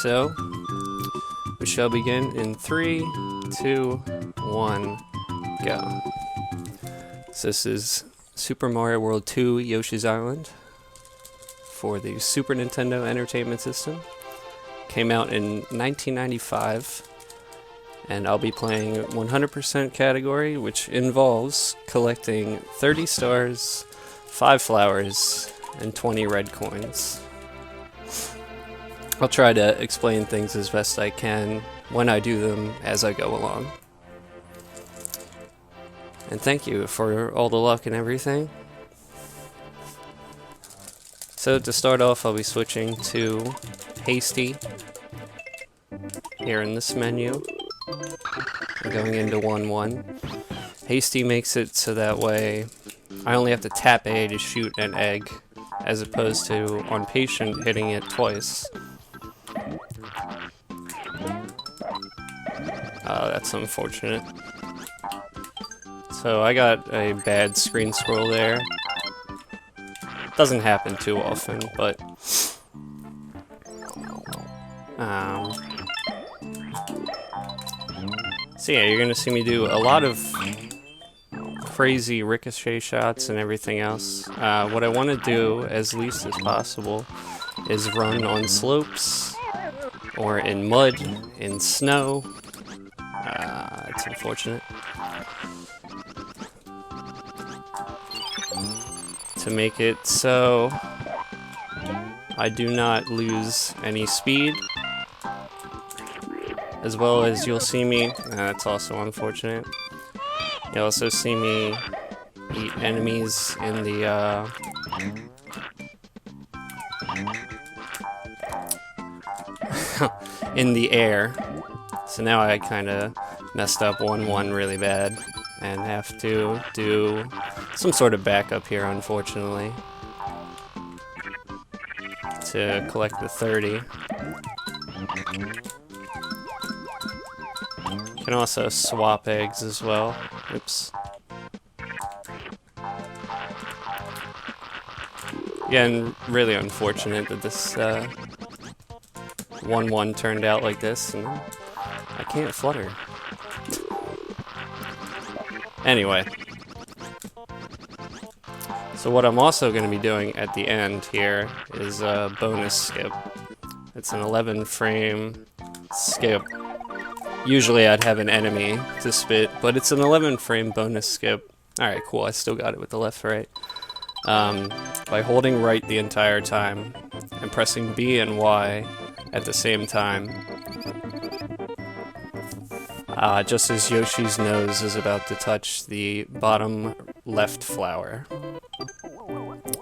So, we shall begin in 3, 2, 1, go. So this is Super Mario World 2 Yoshi's Island for the Super Nintendo Entertainment System. Came out in 1995, and I'll be playing 100% category, which involves collecting 30 stars, 5 flowers, and 20 red coins. I'll try to explain things as best I can when I do them as I go along. And thank you for all the luck and everything. So to start off, I'll be switching to Hasty here in this menu. I'm going into 1-1. Hasty makes it so that way I only have to tap A to shoot an egg, as opposed to on Patient hitting it twice. That's unfortunate. So I got a bad screen scroll there. Doesn't happen too often, but so yeah, you're gonna see me do a lot of crazy ricochet shots and everything else. What I want to do as least as possible is run on slopes or in mud, in snow. It's unfortunate. To make it so I do not lose any speed, as well as you'll see me, that's also unfortunate, you'll also see me eat enemies in the in the air. So now I kinda messed up 1-1 really bad and have to do some sort of backup here, unfortunately, to collect the 30. You can also swap eggs as well. Oops. Again, really unfortunate that this 1-1 turned out like this, and I can't flutter. Anyway. So what I'm also going to be doing at the end here is a bonus skip. It's an 11 frame skip. Usually I'd have an enemy to spit, but it's an 11 frame bonus skip. Alright, cool, I still got it with the left right. By holding right the entire time and pressing B and Y at the same time. Just as Yoshi's nose is about to touch the bottom left flower.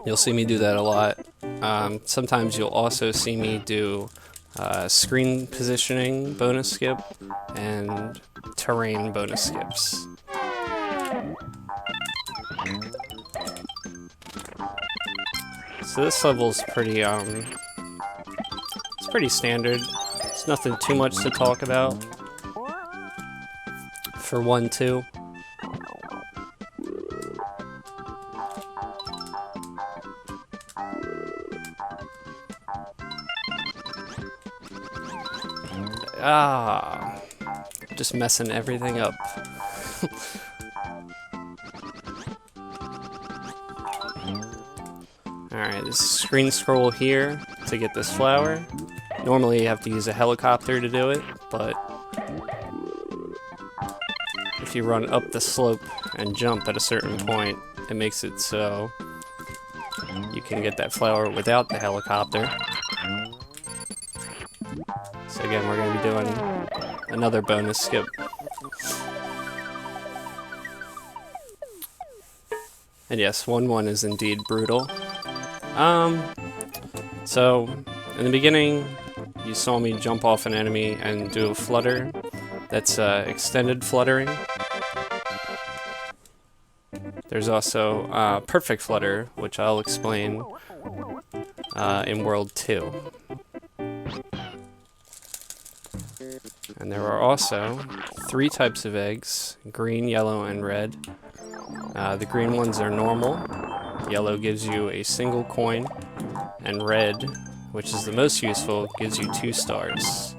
You'll see me do that a lot. Sometimes you'll also see me do screen positioning bonus skip and terrain bonus skips. So this level's pretty it's pretty standard. It's nothing too much to talk about for 1-2. Just messing everything up. Alright, this screen scroll here to get this flower. Normally you have to use a helicopter to do it, but if you run up the slope and jump at a certain point, it makes it so you can get that flower without the helicopter. So again, we're going to be doing another bonus skip. And yes, 1-1 is indeed brutal. So, in the beginning, you saw me jump off an enemy and do a flutter. That's extended fluttering. There's also perfect flutter, which I'll explain in World 2. And there are also 3 types of eggs, green, yellow, and red. The green ones are normal, yellow gives you a single coin, and red which is the most useful, gives you 2 stars.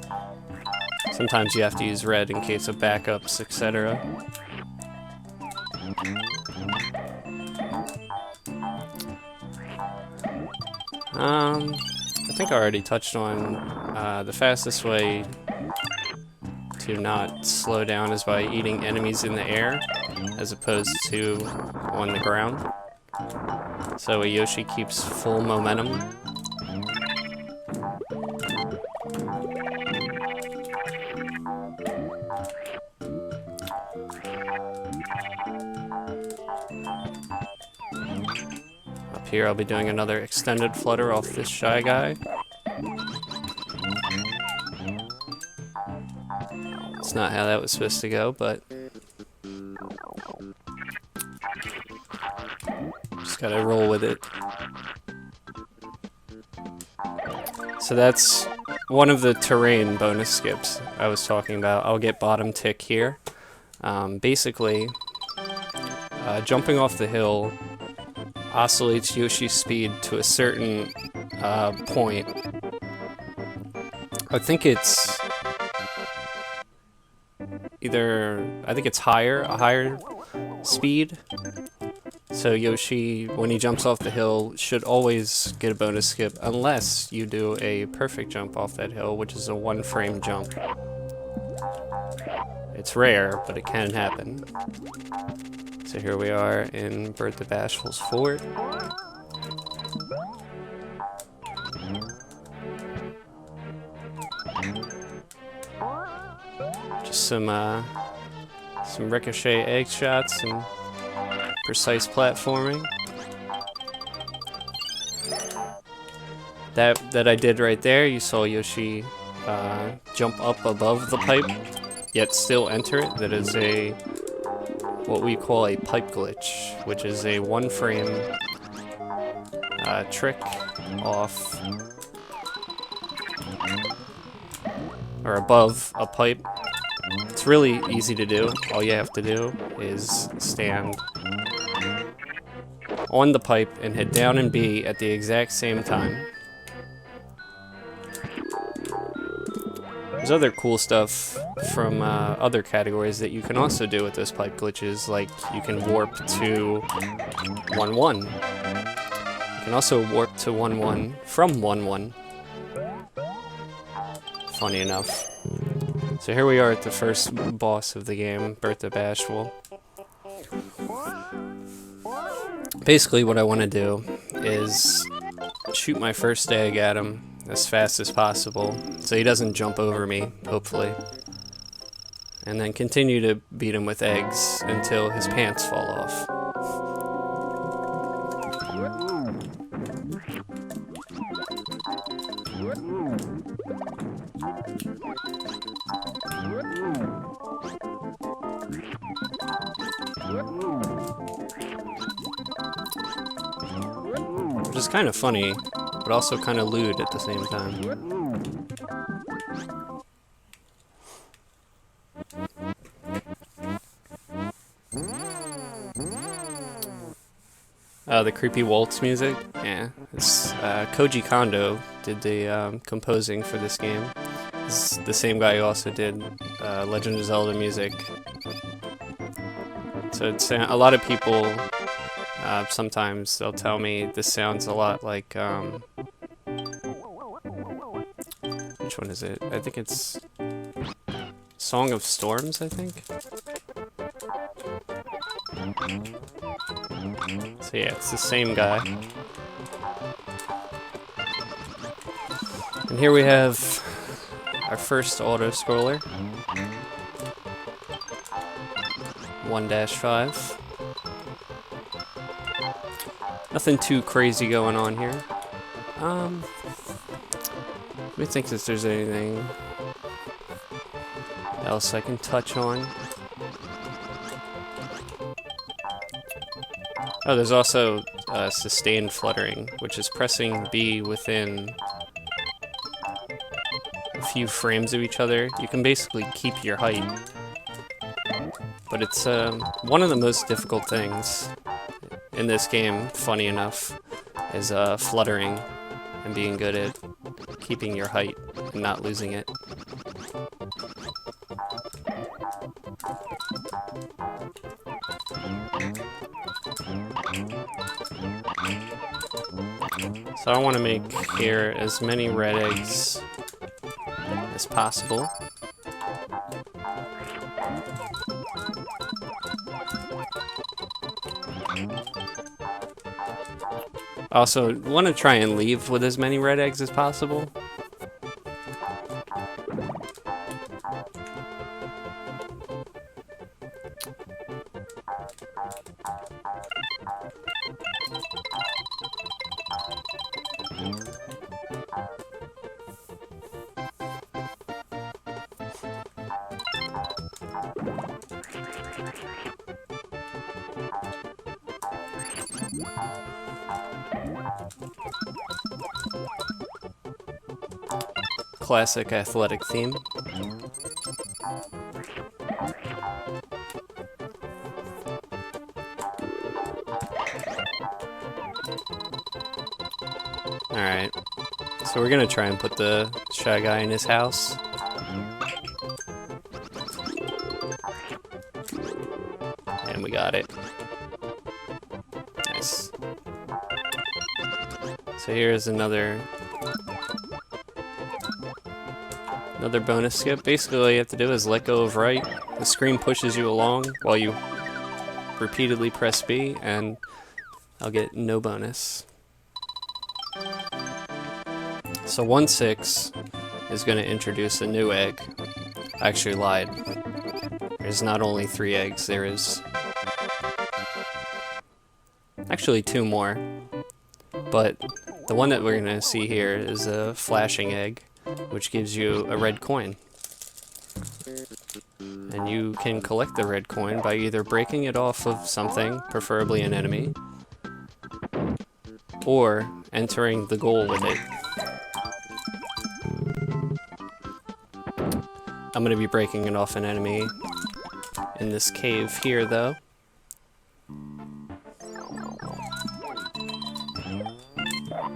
Sometimes you have to use red in case of backups, etc. I think I already touched on the fastest way to not slow down is by eating enemies in the air as opposed to on the ground. So a Yoshi keeps full momentum. Up here I'll be doing another extended flutter off this Shy Guy. That's not how that was supposed to go, but just gotta roll with it. So that's one of the terrain bonus skips I was talking about. I'll get bottom tick here. Basically, jumping off the hill oscillates Yoshi's speed to a certain point. I think it's higher, a higher speed. So Yoshi, when he jumps off the hill, should always get a bonus skip unless you do a perfect jump off that hill, which is a 1-frame jump. It's rare, but it can happen. So here we are in Bert the Bashful's fort. Just some ricochet egg shots and precise platforming. That I did right there. You saw Yoshi jump up above the pipe, yet still enter it. That is what we call a pipe glitch, which is a 1-frame trick off or above a pipe. It's really easy to do. All you have to do is stand on the pipe and hit down and B at the exact same time. There's other cool stuff from other categories that you can also do with those pipe glitches, like you can warp to 1-1. You can also warp to 1-1 from 1-1. Funny enough. So here we are at the first boss of the game, Bert the Bashful. Basically what I want to do is shoot my first egg at him as fast as possible, so he doesn't jump over me, hopefully. And then continue to beat him with eggs until his pants fall off. Which is kind of funny, but also kind of lewd at the same time. The creepy waltz music, yeah, it's Koji Kondo did the composing for this game. It's the same guy who also did Legend of Zelda music. So it's a lot of people. Sometimes they'll tell me this sounds a lot like, which one is it? I think it's Song of Storms, I think? So yeah, it's the same guy. And here we have our first auto-scroller. 1-5. Nothing too crazy going on here. Let me think if there's anything else I can touch on. Oh, there's also sustained fluttering, which is pressing B within a few frames of each other. You can basically keep your height, but it's one of the most difficult things in this game, funny enough, is fluttering and being good at keeping your height and not losing it. So I want to make here as many red eggs as possible. Also, want to try and leave with as many red eggs as possible. Classic athletic theme. Alright, so we're gonna try and put the Shy Guy in his house. And we got it. Nice. So here's another bonus skip. Basically all you have to do is let go of right. The screen pushes you along while you repeatedly press B, and I'll get no bonus. So 1-6 is going to introduce a new egg. I actually lied. There's not only 3 eggs, there is actually 2 more. But the one that we're going to see here is a flashing egg, which gives you a red coin. And you can collect the red coin by either breaking it off of something, preferably an enemy, or entering the goal with it. I'm going to be breaking it off an enemy in this cave here, though.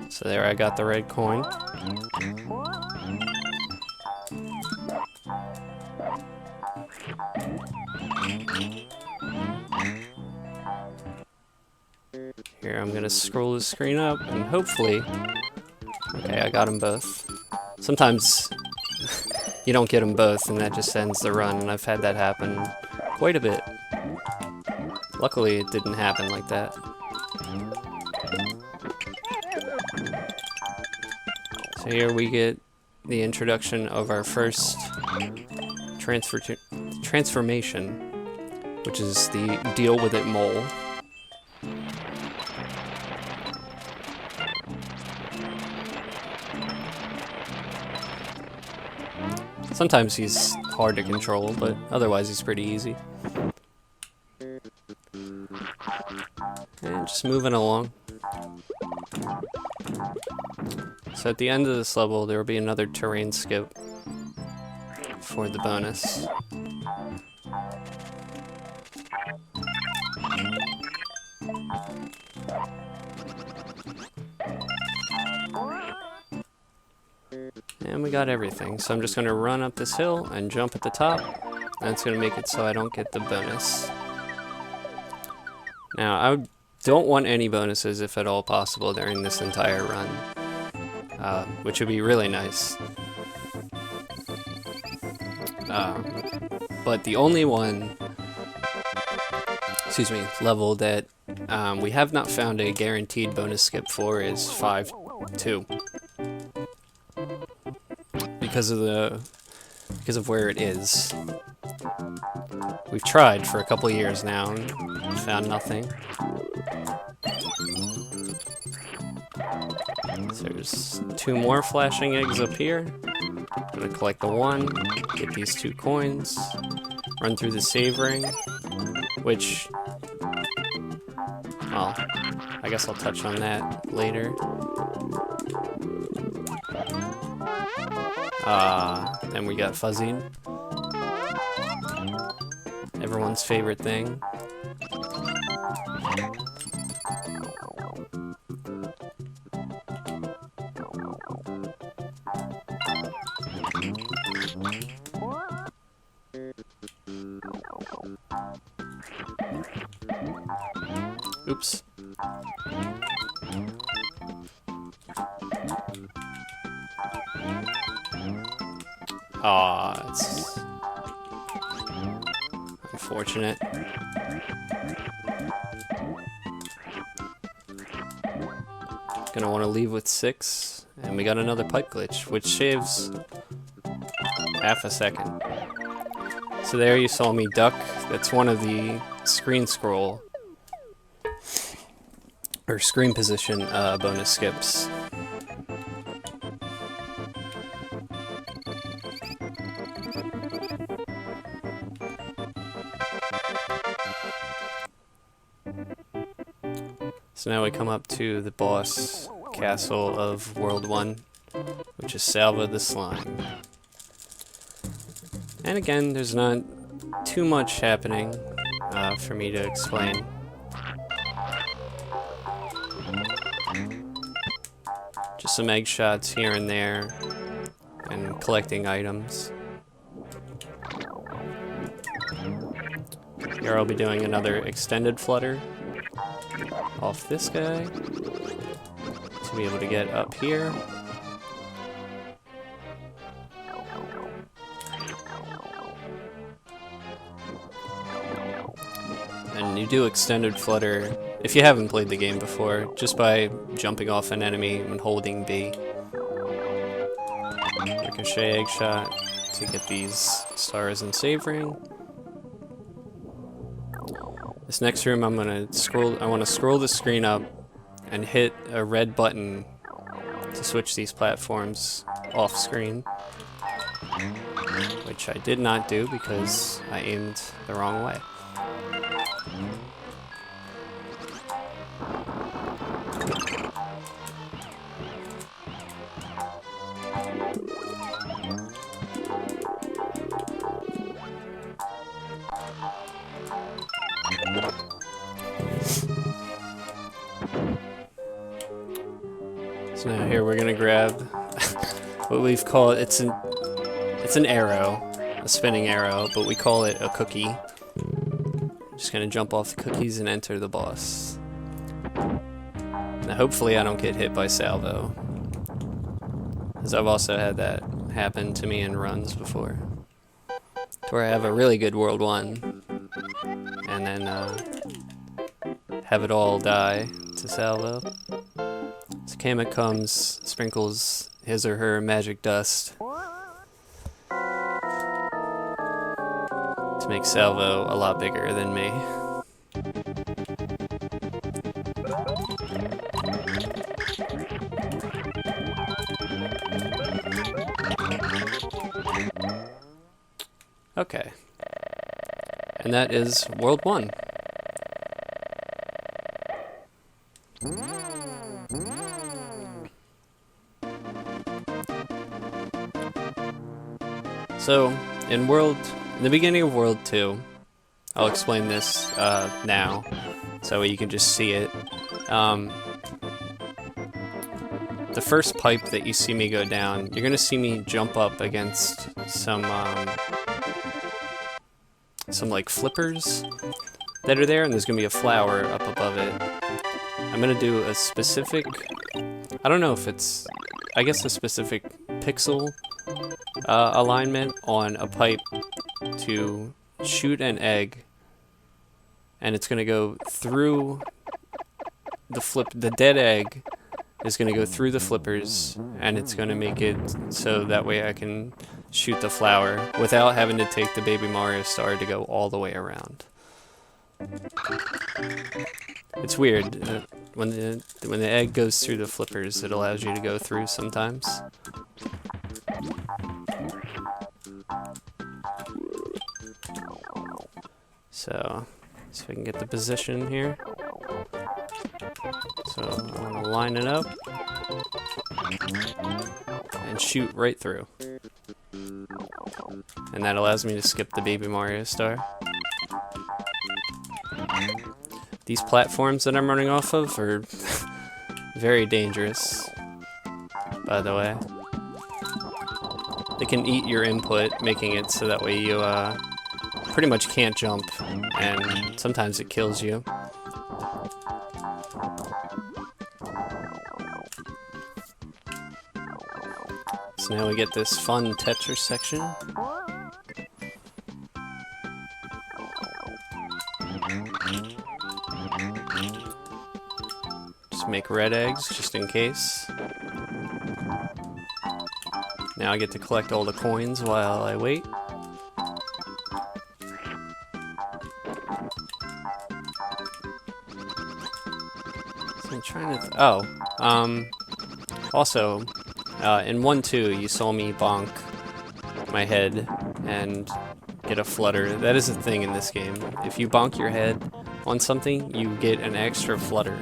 So there, I got the red coin. Here, I'm going to scroll the screen up, and hopefully... Okay, I got them both. Sometimes you don't get them both, and that just ends the run, and I've had that happen quite a bit. Luckily, it didn't happen like that. So here we get the introduction of our first transformation, which is the Deal With It mole. Sometimes he's hard to control, but otherwise he's pretty easy. And just moving along. So at the end of this level, there will be another terrain skip for the bonus. And we got everything, so I'm just going to run up this hill and jump at the top. That's going to make it so I don't get the bonus. Now, I don't want any bonuses, if at all possible, during this entire run, which would be really nice. But the only level that we have not found a guaranteed bonus skip for is 5-2. Because of where it is. We've tried for a couple years now and found nothing. So there's 2 more flashing eggs up here. I'm gonna collect the 1, get these 2 coins, run through the save ring, which, well, I guess I'll touch on that later. Then we got fuzzing. Everyone's favorite thing. Aw, it's unfortunate. Gonna want to leave with 6, and we got another pipe glitch, which shaves half a second. So there you saw me duck. That's one of the screen scroll or screen position bonus skips. So now we come up to the boss castle of World 1, which is Salva the Slime. And again, there's not too much happening for me to explain. Just some egg shots here and there, and collecting items. Here I'll be doing another extended flutter off this guy to be able to get up here. And you do extended flutter, if you haven't played the game before, just by jumping off an enemy and holding B. Ricochet egg shot to get these stars and save ring. This next room I want to scroll the screen up and hit a red button to switch these platforms off screen. Which I did not do because I aimed the wrong way. So now here we're gonna grab what we've called, it's an arrow, a spinning arrow, but we call it a cookie. Just gonna jump off the cookies and enter the boss. Now hopefully I don't get hit by Salvo, because I've also had that happen to me in runs before, to where I have a really good World 1 and then have it all die to Salvo. So Kamek comes, sprinkles his or her magic dust to make Salvo a lot bigger than me. Okay. And that is World 1. So, in the beginning of World 2, I'll explain this now, so you can just see it. The first pipe that you see me go down, you're gonna see me jump up against some like flippers that are there, and there's gonna be a flower up above it. I'm gonna do a specific, I don't know if it's, I guess a specific pixel alignment on a pipe to shoot an egg, and it's gonna go through the dead egg is gonna go through the flippers, and it's gonna make it so that way I can shoot the flower without having to take the Baby Mario star to go all the way around. It's weird, when the egg goes through the flippers, it allows you to go through sometimes. So, see if I can get the position here. So, I'm gonna line it up and shoot right through. And that allows me to skip the Baby Mario star. These platforms that I'm running off of are very dangerous, by the way. They can eat your input, making it so that way you pretty much can't jump, and sometimes it kills you. So now we get this fun Tetris section. Just make red eggs, just in case. Now I get to collect all the coins while I wait. So I'm trying to... also, in 1-2, you saw me bonk my head and get a flutter. That is a thing in this game. If you bonk your head on something, you get an extra flutter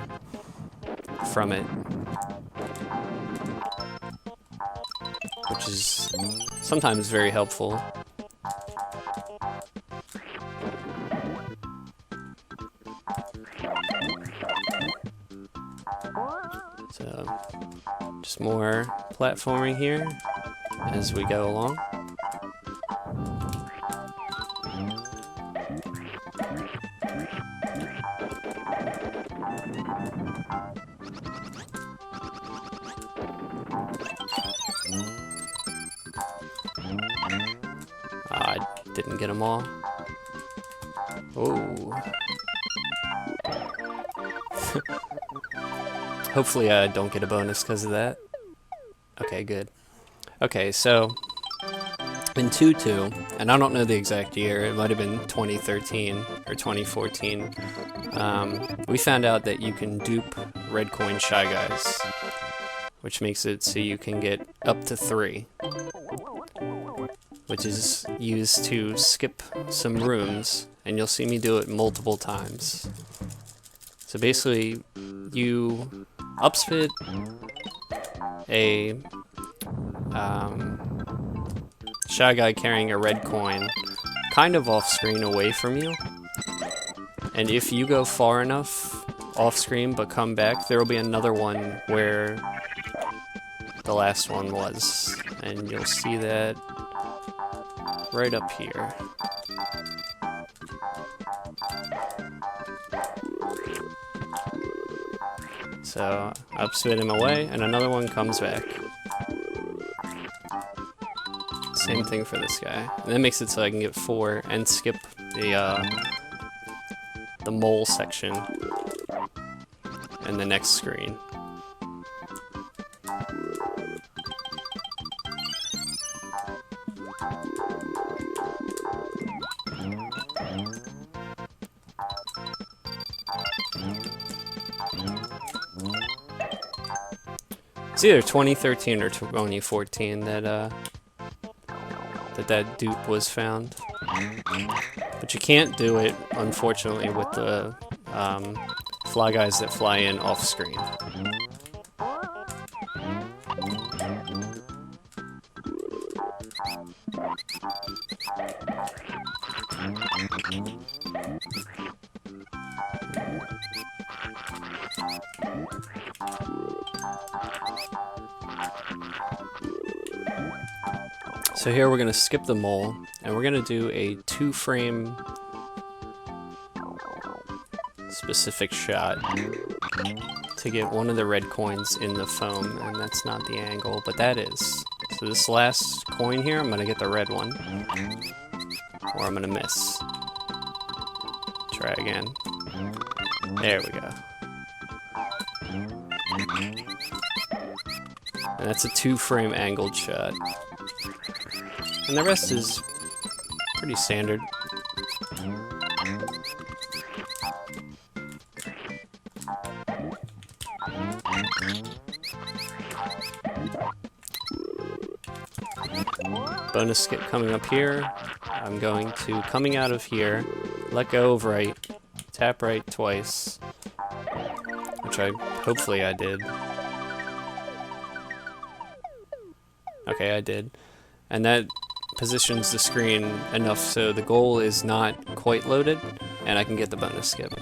from it. Which is sometimes very helpful. So, just more platforming here as we go along. I didn't get them all. Oh. Hopefully I don't get a bonus because of that. Okay, good. Okay, so in 2-2, and I don't know the exact year, it might have been 2013 or 2014, we found out that you can dupe red coin Shy Guys, which makes it so you can get up to 3, which is used to skip some rooms, and you'll see me do it multiple times. So basically, you upspit a Shy Guy carrying a red coin kind of off screen away from you, and if you go far enough off screen but come back, there will be another one where the last one was, and you'll see that right up here. So upspit him away, and another one comes back. Same thing for this guy. And that makes it so I can get 4 and skip the mole section in the next screen. It's either 2013 or 2014 that that dupe was found. But you can't do it, unfortunately, with the fly guys that fly in off screen. So here we're going to skip the mole, and we're going to do a 2-frame specific shot to get one of the red coins in the foam, and that's not the angle, but that is. So this last coin here, I'm going to get the red one, or I'm going to miss. Try again. There we go. And that's a 2-frame angled shot. And the rest is pretty standard. Bonus skip coming up here. I'm going to, coming out of here, let go of right, tap right twice, which hopefully I did. Okay, I did. And that positions the screen enough so the goal is not quite loaded, and I can get the bonus skip.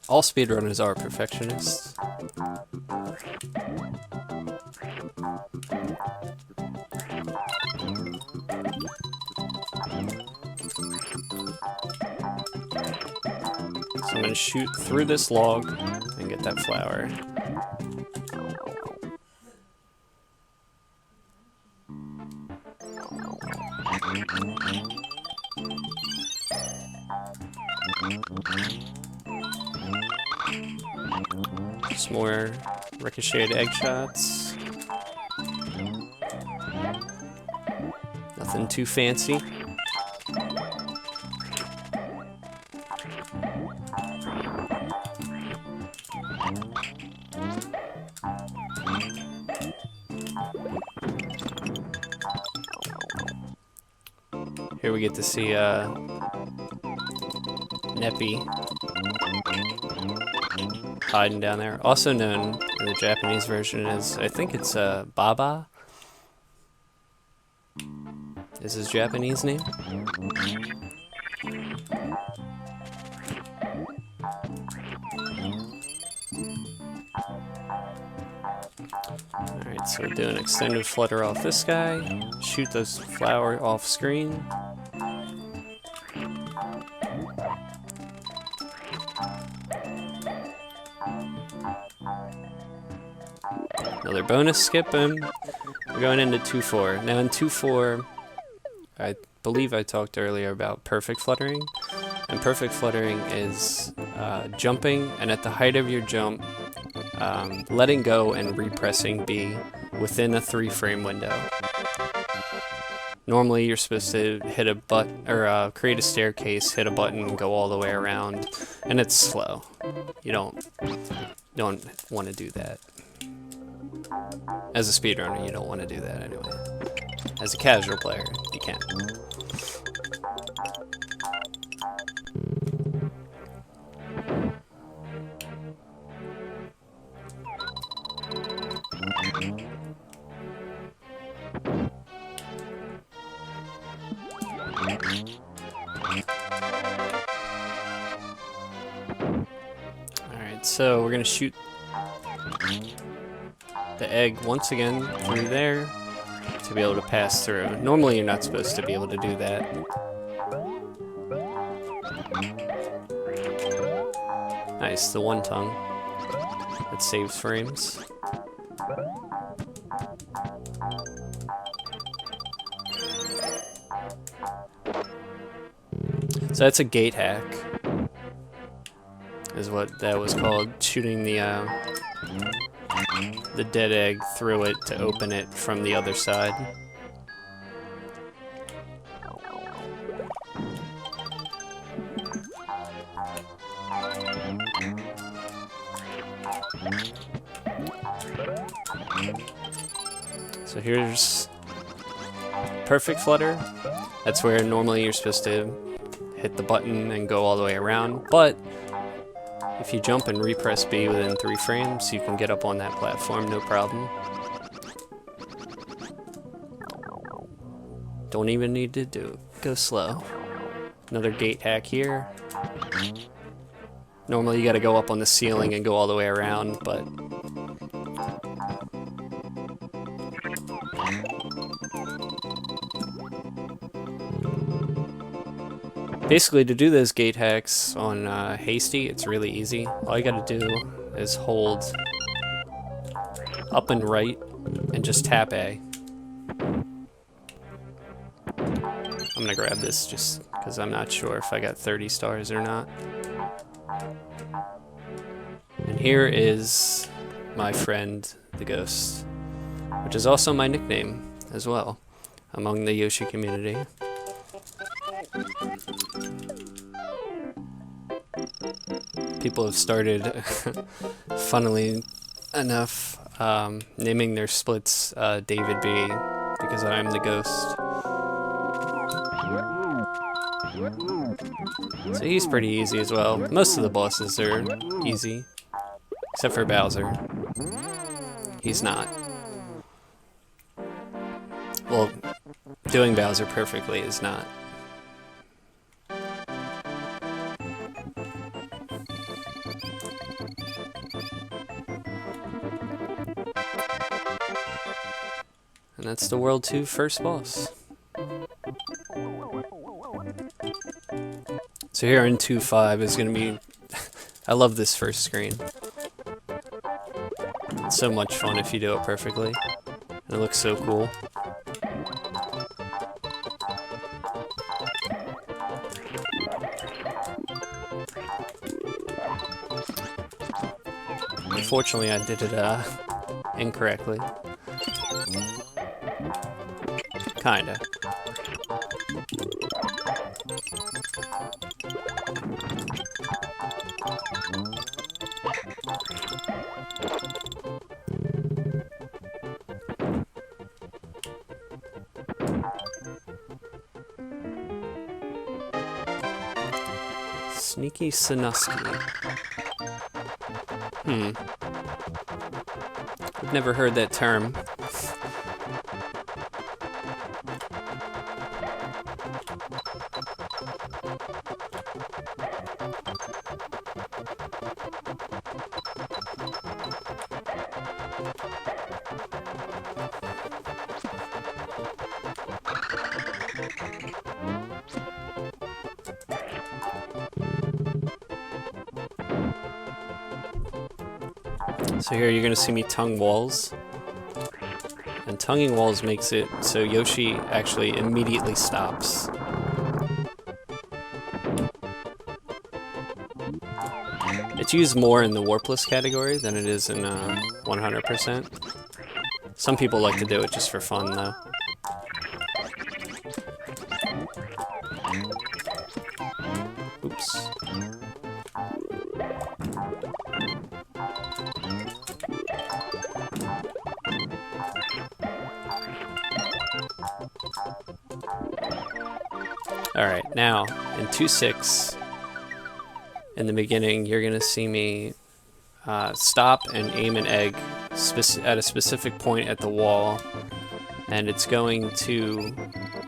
All speedrunners are perfectionists. I'm going to shoot through this log and get that flower. Just more ricocheted egg shots. Nothing too fancy. Here we get to see Neppy hiding down there. Also known in the Japanese version as, I think it's Baba. Is his Japanese name? Alright, so we'll do an extended flutter off this guy. Shoot this flower off screen. Another bonus skip, and we're going into 2-4. Now in 2-4, I believe I talked earlier about perfect fluttering. And perfect fluttering is jumping, and at the height of your jump, letting go and repressing B within a 3-frame window. Normally you're supposed to hit a button, or create a staircase, hit a button, go all the way around, and it's slow. You don't want to do that. As a speedrunner, you don't want to do that anyway. As a casual player, you can. Alright, so we're gonna shoot the egg once again through there to be able to pass through. Normally you're not supposed to be able to do that. Nice, the one tongue. That saves frames. So that's a gate hack, is what that was called, shooting the dead egg through it to open it from the other side. So here's perfect flutter. That's where normally you're supposed to hit the button and go all the way around, but if you jump and repress B within 3 frames, you can get up on that platform, no problem. Don't even need to go slow. Another gate hack here. Normally you gotta go up on the ceiling and go all the way around, but basically, to do those gate hacks on Hasty, it's really easy. All you gotta do is hold up and right and just tap A. I'm gonna grab this just because I'm not sure if I got 30 stars or not. And here is my friend, the Ghost, which is also my nickname as well among the Yoshi community. People have started, funnily enough, naming their splits David B because I'm the Ghost. So he's pretty easy as well. Most of the bosses are easy, except for Bowser. He's not. Well, doing Bowser perfectly is not. And that's the World 2 first boss. So here in 2-5 is going to be I love this first screen. It's so much fun if you do it perfectly. And it looks so cool. Unfortunately, I did it incorrectly. Kinda. Sneaky Sinuski. I've never heard that term. So here you're gonna see me tongue walls. And tonguing walls makes it so Yoshi actually immediately stops. It's used more in the warpless category than it is in 100%. Some people like to do it just for fun though. Oops. Alright, now, in 2-6, in the beginning, you're gonna see me stop and aim an egg at a specific point at the wall, and it's going to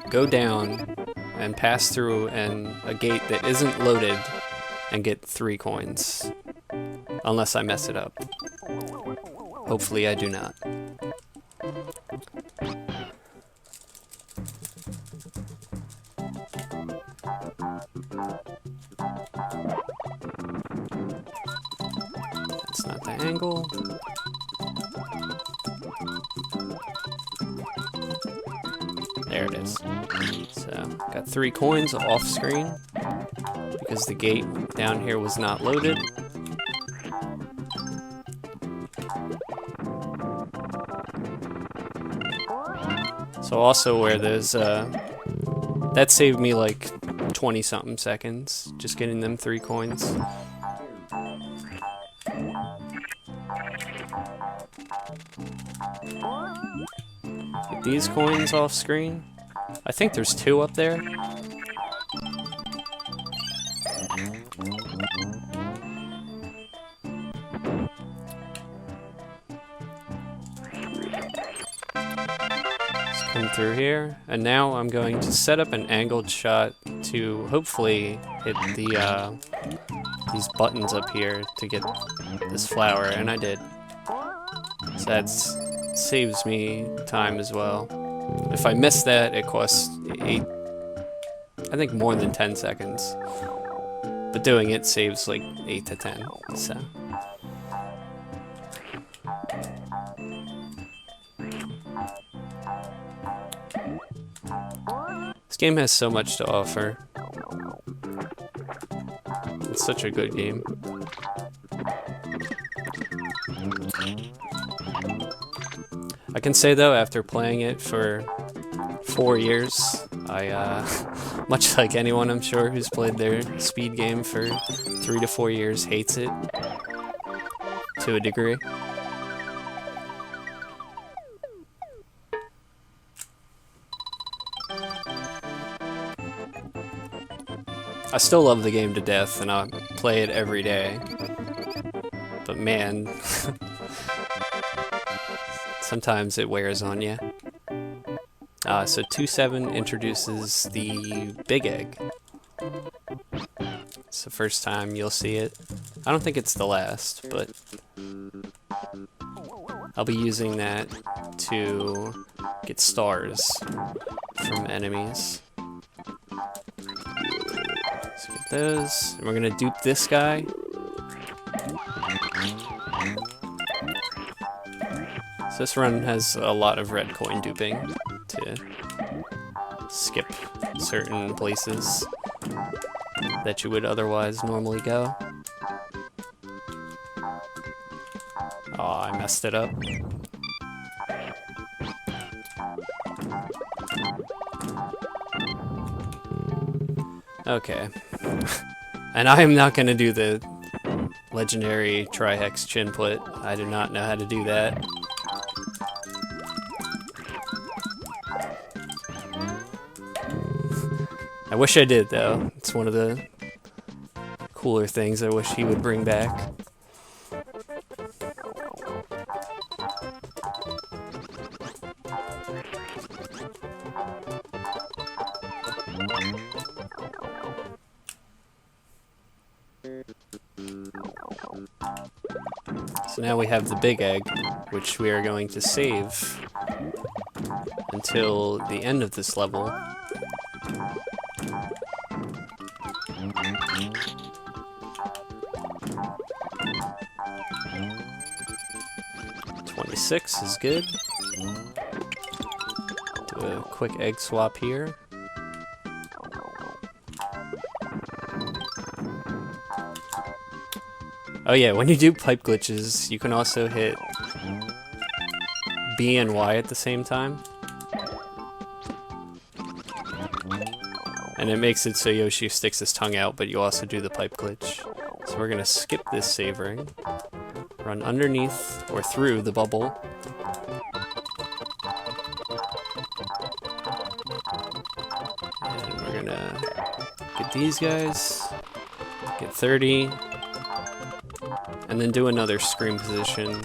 go down and pass through a gate that isn't loaded and get 3 coins. Unless I mess it up. Hopefully I do not. That's not the angle. There it is. So, got 3 coins off screen because the gate down here was not loaded. So also where there's, that saved me like 20-something seconds, just getting them 3 coins. Get these coins off screen. I think there's 2 up there. Come through here, and now I'm going to set up an angled shot to hopefully hit the these buttons up here to get this flower, and I did. So that saves me time as well. If I miss that, it costs 8, I think more than 10 seconds. But doing it saves like 8 to 10, so. This game has so much to offer. It's such a good game. I can say though, after playing it for 4 years, I, much like anyone I'm sure who's played their speed game for 3 to 4 years, hates it to a degree. I still love the game to death, and I play it every day. But man, sometimes it wears on you. So 2-7 introduces the big egg. It's the first time you'll see it. I don't think it's the last, but I'll be using that to get stars from enemies. Let's get those. And we're gonna dupe this guy. So this run has a lot of red coin duping to skip certain places that you would otherwise normally go. Oh, I messed it up. Okay. And I am not going to do the legendary tri-hex chin put. I do not know how to do that. I wish I did, though. It's one of the cooler things I wish he would bring back. So now we have the big egg, which we are going to save until the end of this level. "26" is good. Do a quick egg swap here. Oh yeah, when you do pipe glitches, you can also hit B and Y at the same time. And it makes it so Yoshi sticks his tongue out, but you also do the pipe glitch. So we're gonna skip this save ring, run underneath or through the bubble. And we're gonna get these guys, get 30, and then do another scream position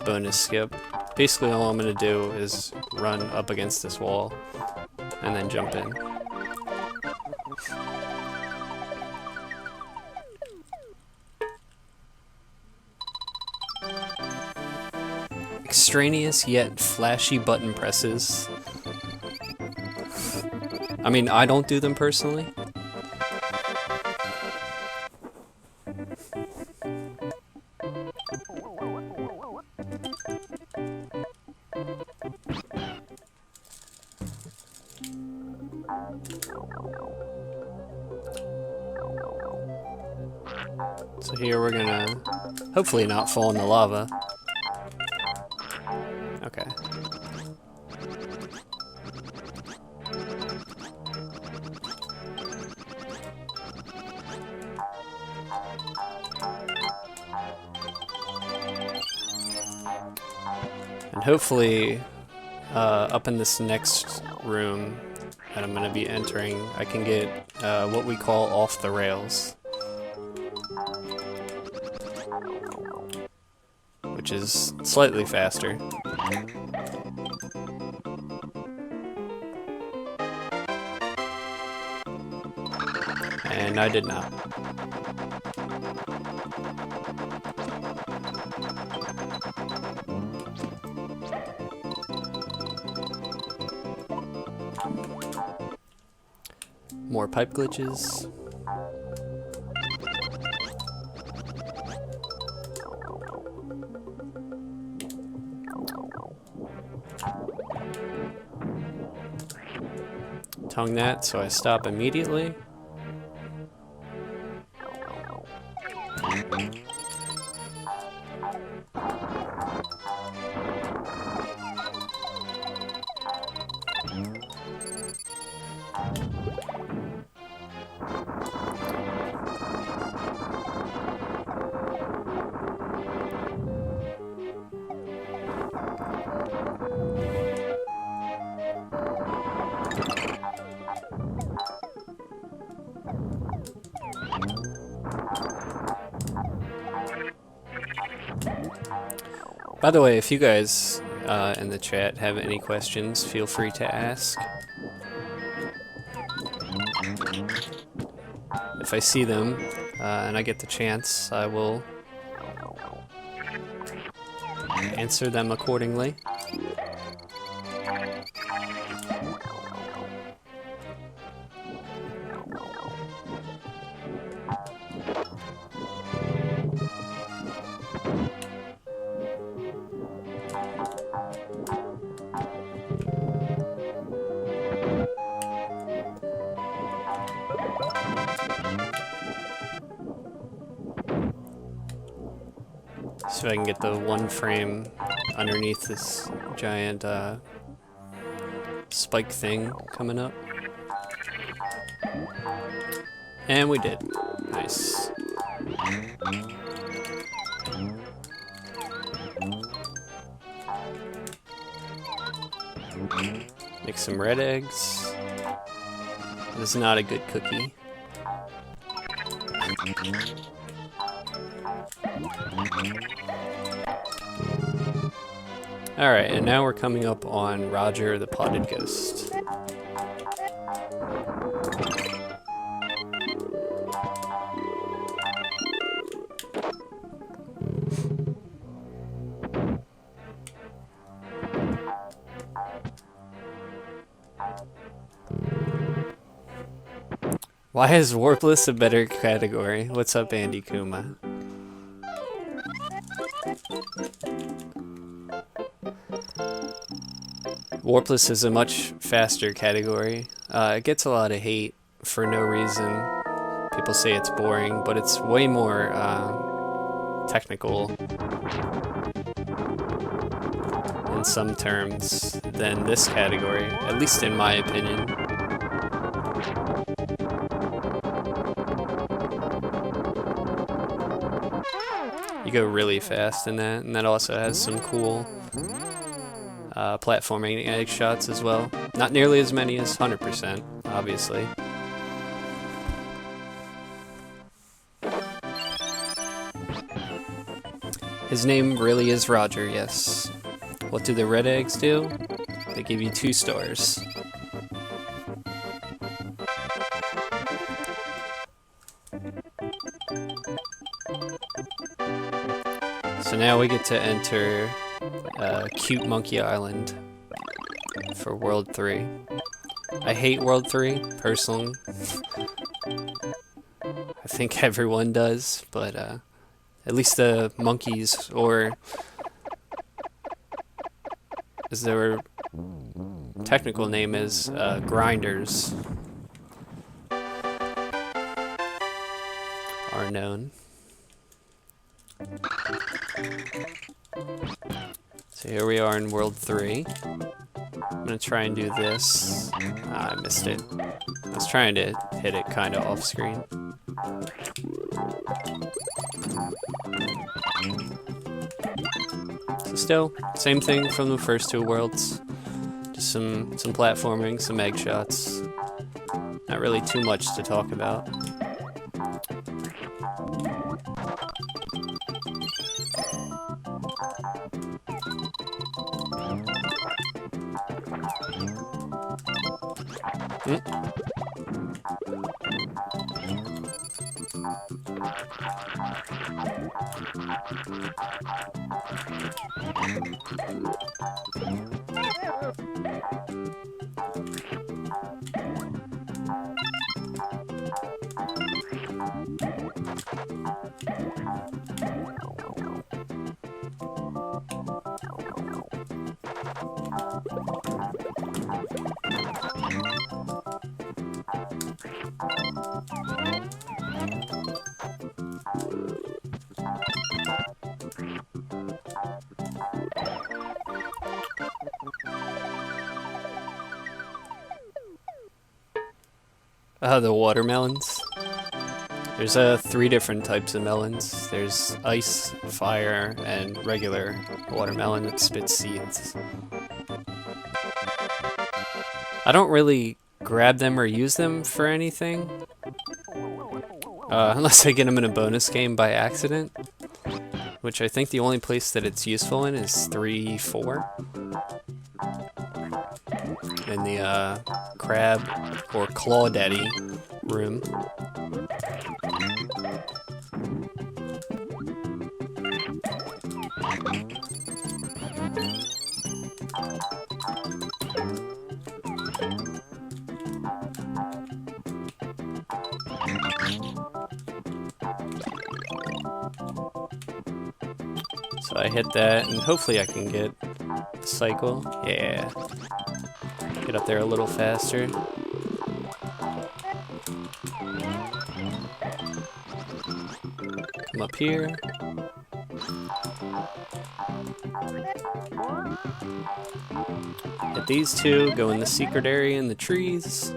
bonus skip. Basically all I'm gonna do is run up against this wall and then jump in. Extraneous yet flashy button presses. I mean, I don't do them personally. So here we're gonna hopefully not fall in the lava. Okay. And hopefully, up in this next room that I'm gonna be entering, I can get what we call off the rails. Which is slightly faster. And I did not. More pipe glitches. Tongue that, so I stop immediately. By the way, if you guys in the chat have any questions, feel free to ask. If I see them and I get the chance, I will answer them accordingly. See if I can get the one frame underneath this giant spike thing coming up. And we did. Nice. Make some red eggs. This is not a good cookie. Alright, and now we're coming up on Roger the Potted Ghost. Why is Warpless a better category? What's up, Andy Kuma? Warpless is a much faster category. It gets a lot of hate for no reason. People say it's boring, but it's way more technical in some terms than this category, at least in my opinion. You go really fast in that, and that also has some cool platforming egg shots as well. Not nearly as many as 100%, obviously. His name really is Roger, yes. What do the red eggs do? They give you 2 stars. So now we get to enter Cute Monkey Island for World 3. I hate World 3, personally. I think everyone does, but at least the monkeys, or as their technical name is, grinders, are known. So here we are in World 3. I'm gonna try and do this. I missed it. I was trying to hit it kind of off screen. So still, same thing from the first 2 worlds. Just some platforming, some egg shots. Not really too much to talk about. The watermelons. There's 3 different types of melons. There's ice, fire, and regular watermelon that spits seeds. I don't really grab them or use them for anything. Unless I get them in a bonus game by accident. Which I think the only place that it's useful in is 3-4. In the crab or claw daddy room. So I hit that, and hopefully I can get the cycle. Yeah. Get up there a little faster. Come up here. Hit these two, go in the secret area in the trees.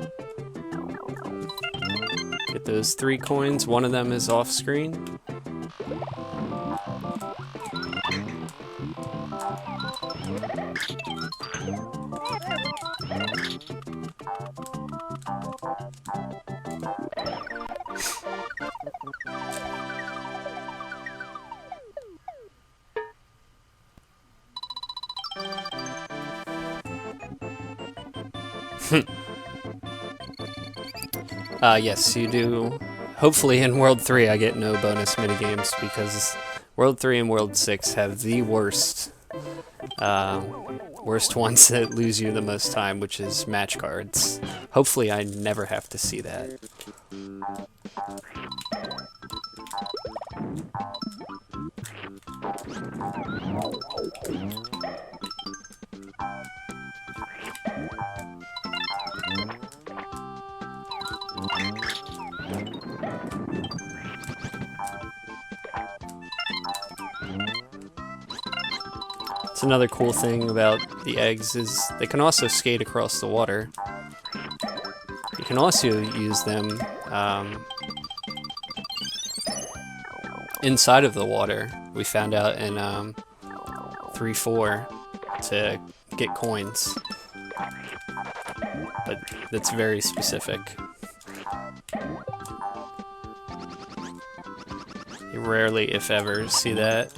Get those 3 coins, one of them is off screen. Yes, you do. Hopefully in World 3 I get no bonus minigames, because World 3 and World 6 have the worst ones that lose you the most time, which is match cards. Hopefully I never have to see that. It's another cool thing about the eggs is they can also skate across the water. You can also use them inside of the water. We found out in 3-4 to get coins, but that's very specific. You rarely, if ever, see that.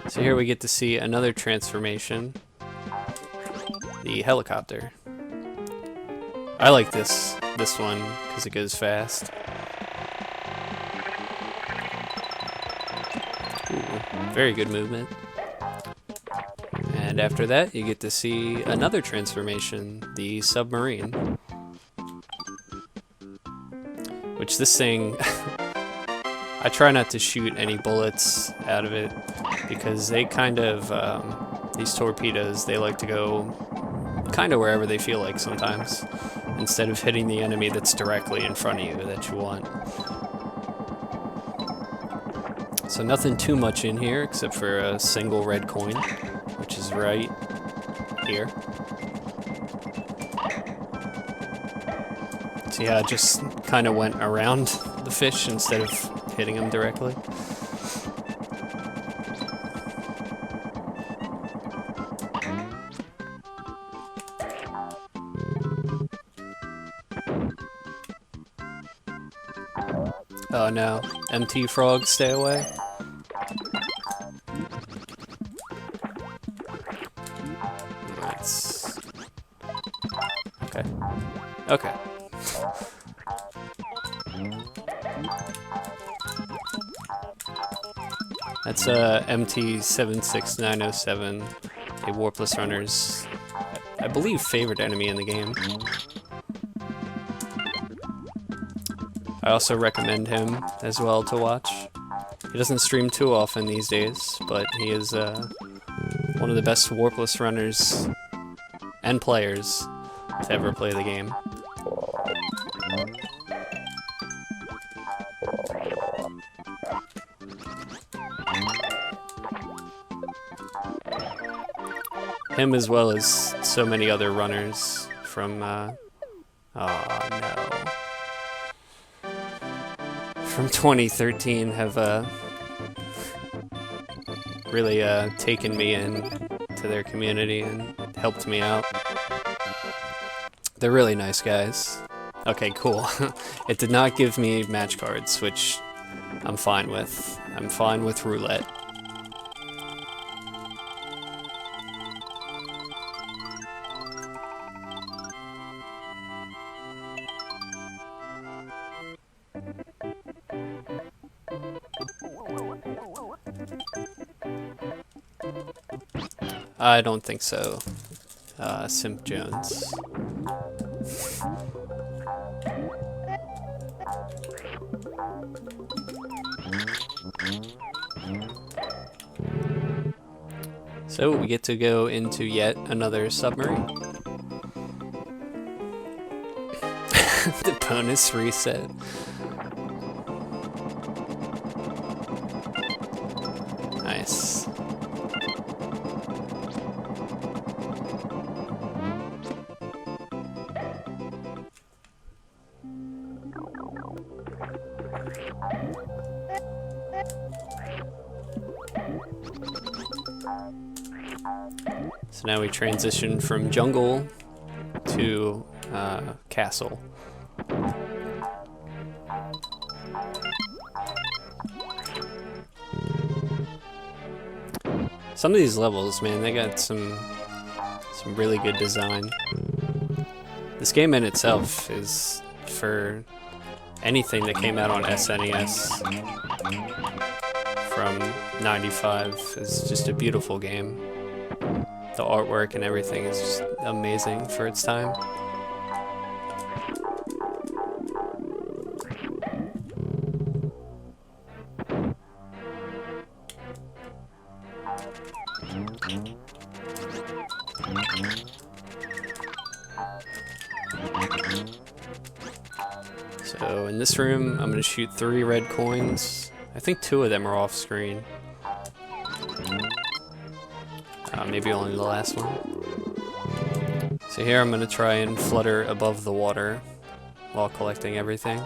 So here we get to see another transformation, the helicopter. I like this one because it goes fast. Ooh, very good movement. And after that, you get to see another transformation, the submarine. Which this thing, I try not to shoot any bullets out of it, because they kind of, these torpedoes, they like to go kind of wherever they feel like sometimes, instead of hitting the enemy that's directly in front of you that you want. So nothing too much in here except for a single red coin, which is right here. See how it just kind of went around the fish instead of hitting them directly? Oh no, MT frogs, stay away. That's... okay. Okay. That's MT-76907, a Warpless Runner's, I believe, favorite enemy in the game. I also recommend him as well to watch. He doesn't stream too often these days, but he is one of the best Warpless runners and players to ever play the game. Him as well as so many other runners from, oh no. From 2013 have really taken me in to their community and helped me out. They're really nice guys. Okay, cool. It did not give me match cards, which I'm fine with. I'm fine with roulette. I don't think so, Simp Jones. So we get to go into yet another submarine. The bonus reset. Nice. So now we transition from jungle to castle. Some of these levels, man, they got some really good design. This game in itself is, for anything that came out on SNES from '95, is just a beautiful game. The artwork and everything is just amazing for its time. So in this room, I'm going to shoot 3 red coins. I think 2 of them are off screen. Maybe only the last one. So here I'm going to try and flutter above the water while collecting everything.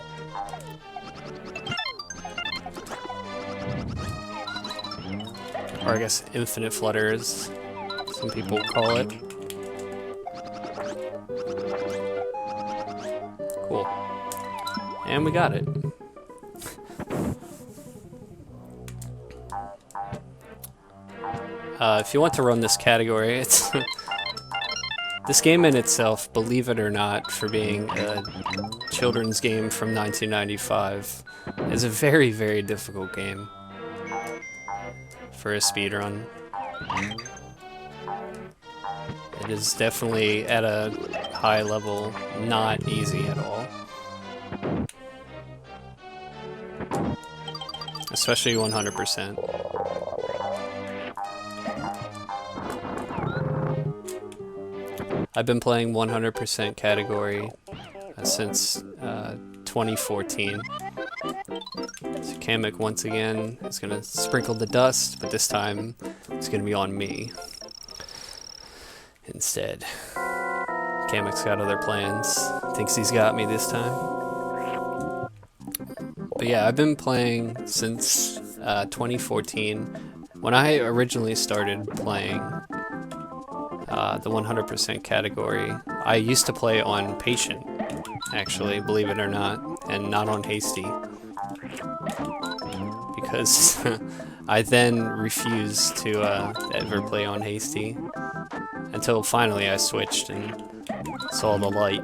Or I guess infinite flutter, as some people call it. Cool. And we got it. If you want to run this category, it's this game in itself, believe it or not, for being a children's game from 1995, is a very, very difficult game for a speedrun. It is definitely, at a high level, not easy at all. Especially 100%. I've been playing 100% category since 2014. So Kamek once again is going to sprinkle the dust, but this time it's going to be on me instead. Kamek's got other plans. Thinks he's got me this time. But yeah, I've been playing since 2014. When I originally started playing the 100% category, I used to play on Patient, actually, believe it or not, and not on Hasty. Because I then refused to ever play on Hasty, until finally I switched and saw the light.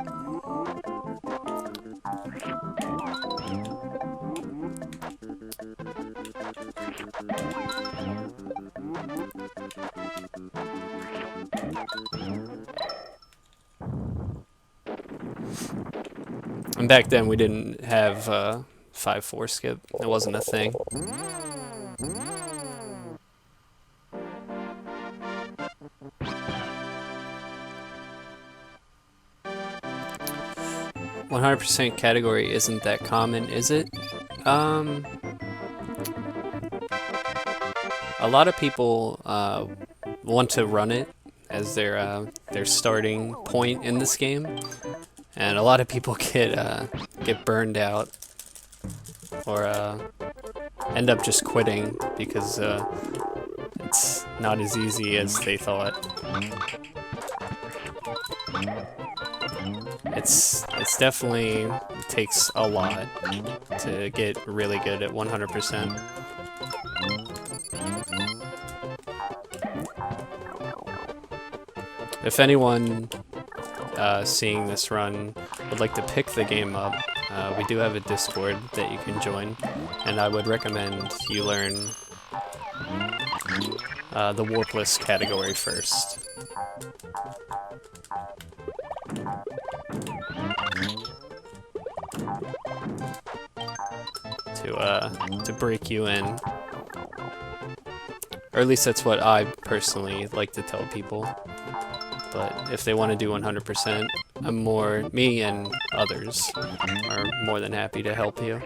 And back then we didn't have 5-4 skip. It wasn't a thing. "100% category isn't that common, is it?" A lot of people want to run it as their starting point in this game, and a lot of people get burned out or end up just quitting because it's not as easy as they thought. It's definitely takes a lot to get really good at 100%. If anyone seeing this run would like to pick the game up, we do have a Discord that you can join, and I would recommend you learn the warpless category first. To break you in. Or at least that's what I personally like to tell people. But if they want to do 100%, me and others are more than happy to help you.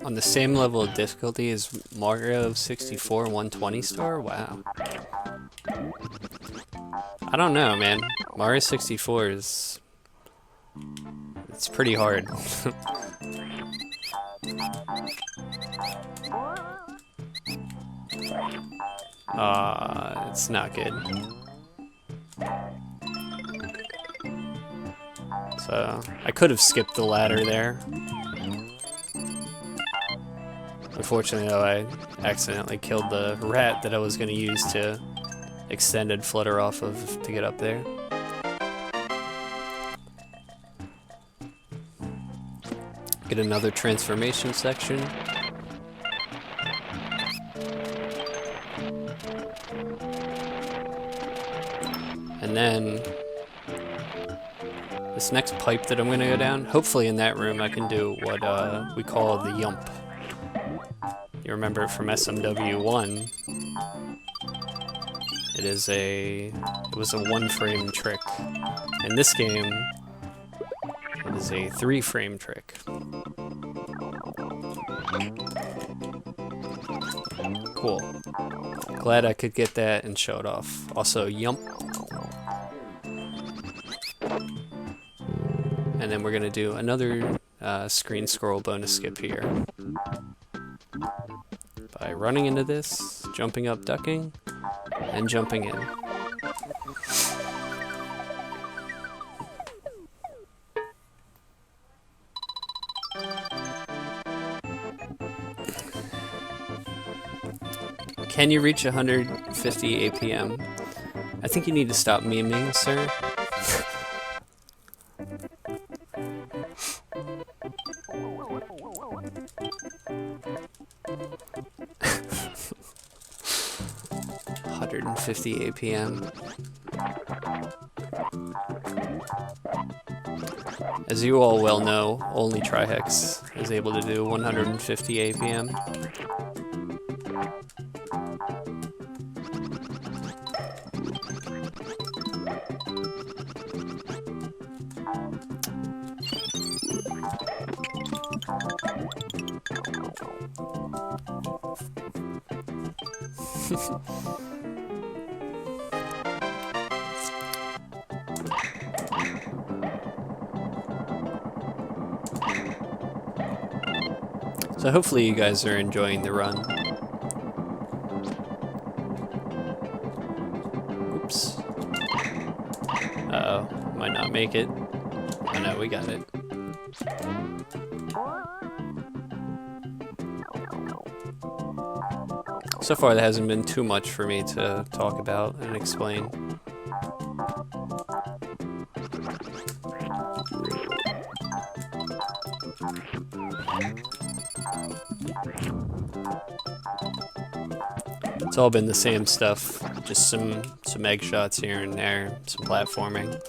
On the same level of difficulty as Mario 64 120 star? Wow. I don't know, man. Mario 64 is... it's pretty hard. It's not good. So, I could have skipped the ladder there. Unfortunately, though, I accidentally killed the rat that I was going to use to extended flutter off of to get up there. Get another transformation section. And then this next pipe that I'm going to go down, hopefully in that room I can do what we call the yump. You remember it from SMW1. It was a 1-frame trick. In this game, it is a 3-frame trick. Cool. Glad I could get that and show it off. Also, yump. And then we're gonna do another screen scroll bonus skip here. By running into this, jumping up, ducking, and jumping in. Can you reach 150 APM? I think you need to stop memeing, sir. APM. As you all well know, only Trihex is able to do 150 APM. So hopefully you guys are enjoying the run. Oops. Uh-oh, might not make it. Oh no, we got it. So far there hasn't been too much for me to talk about and explain. It's all been the same stuff, just some egg shots here and there, some platforming.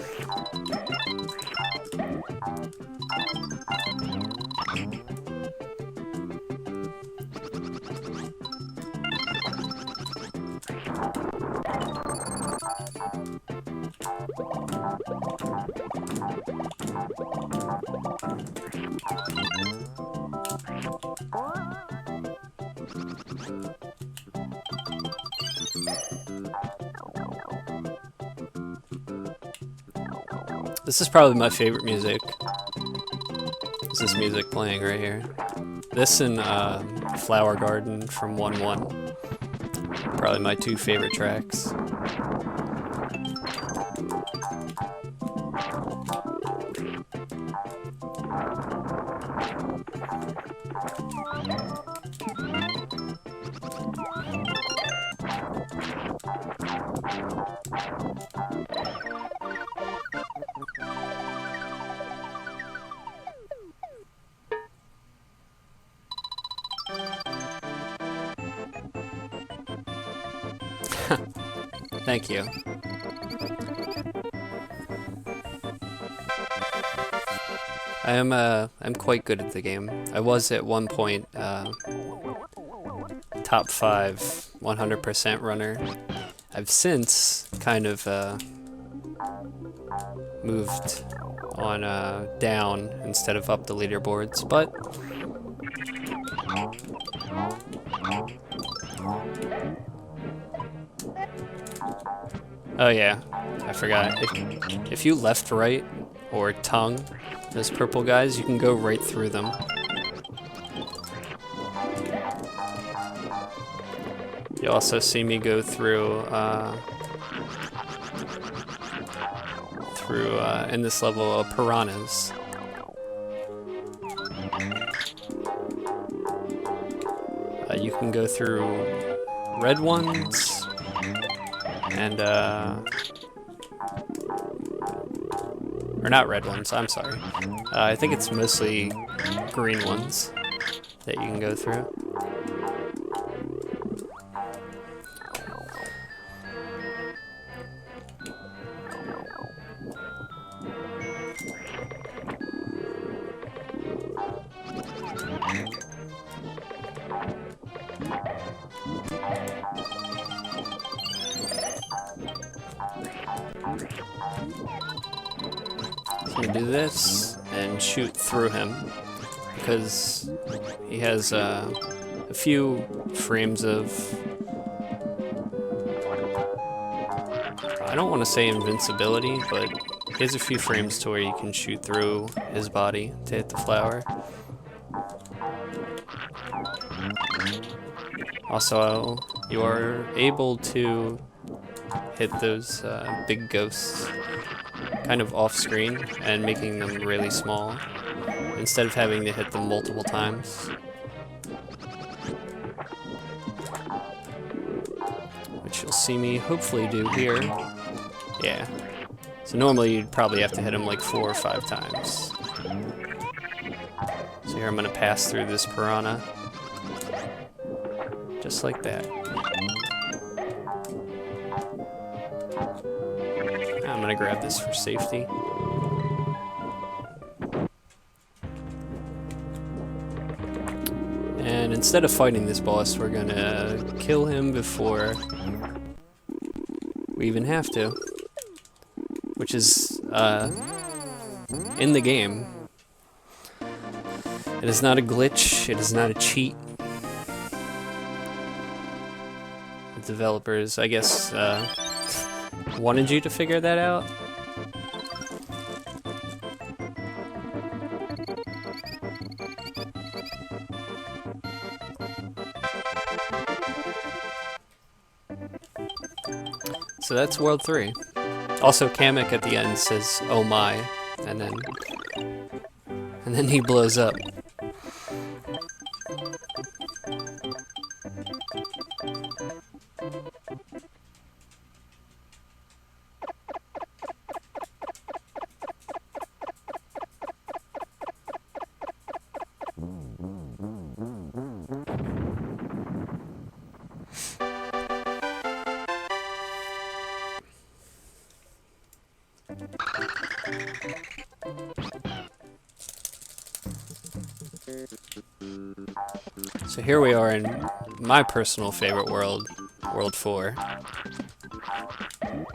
This is probably my favorite music. Is this music playing right here? This and Flower Garden from 1-1. Probably my two favorite tracks. Thank you. I'm quite good at the game. I was at one point top 5 100% runner. I've since kind of moved on down instead of up the leaderboards, but oh yeah, I forgot. If you left, right, or tongue those purple guys, you can go right through them. You also see me go through in this level piranhas. You can go through red ones and or not red ones, I'm sorry. I think it's mostly green ones that you can go through. So you do this and shoot through him because he has a few frames of, I don't want to say invincibility, but he has a few frames to where you can shoot through his body to hit the flower. Also, you are able to hit those big ghosts kind of off screen and making them really small instead of having to hit them multiple times. Which you'll see me hopefully do here. Yeah. So normally you'd probably have to hit him like 4 or 5 times. So here I'm going to pass through this piranha. Just like that. I'm going to grab this for safety. And instead of fighting this boss, we're going to kill him before we even have to. Which is in the game. It is not a glitch, it is not a cheat. The developers, I guess, wanted you to figure that out. So that's World 3. Also, Kamek at the end says, "Oh my," and then he blows up. So here we are in my personal favorite world, World 4. Where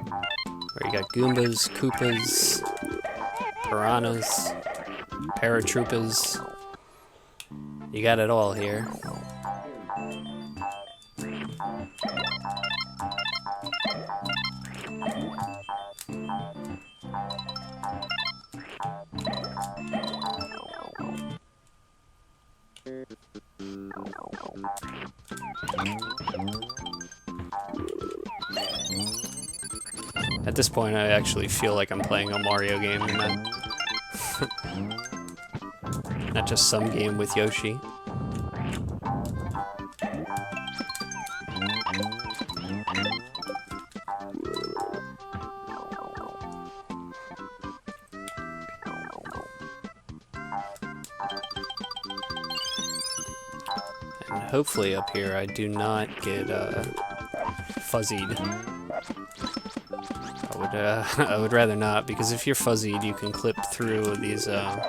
you got Goombas, Koopas, Piranhas, Paratroopas. You got it all here. At this point, I actually feel like I'm playing a Mario game and not just some game with Yoshi. And hopefully up here I do not get fuzzied. I would rather not, because if you're fuzzied, you can clip through these, I'm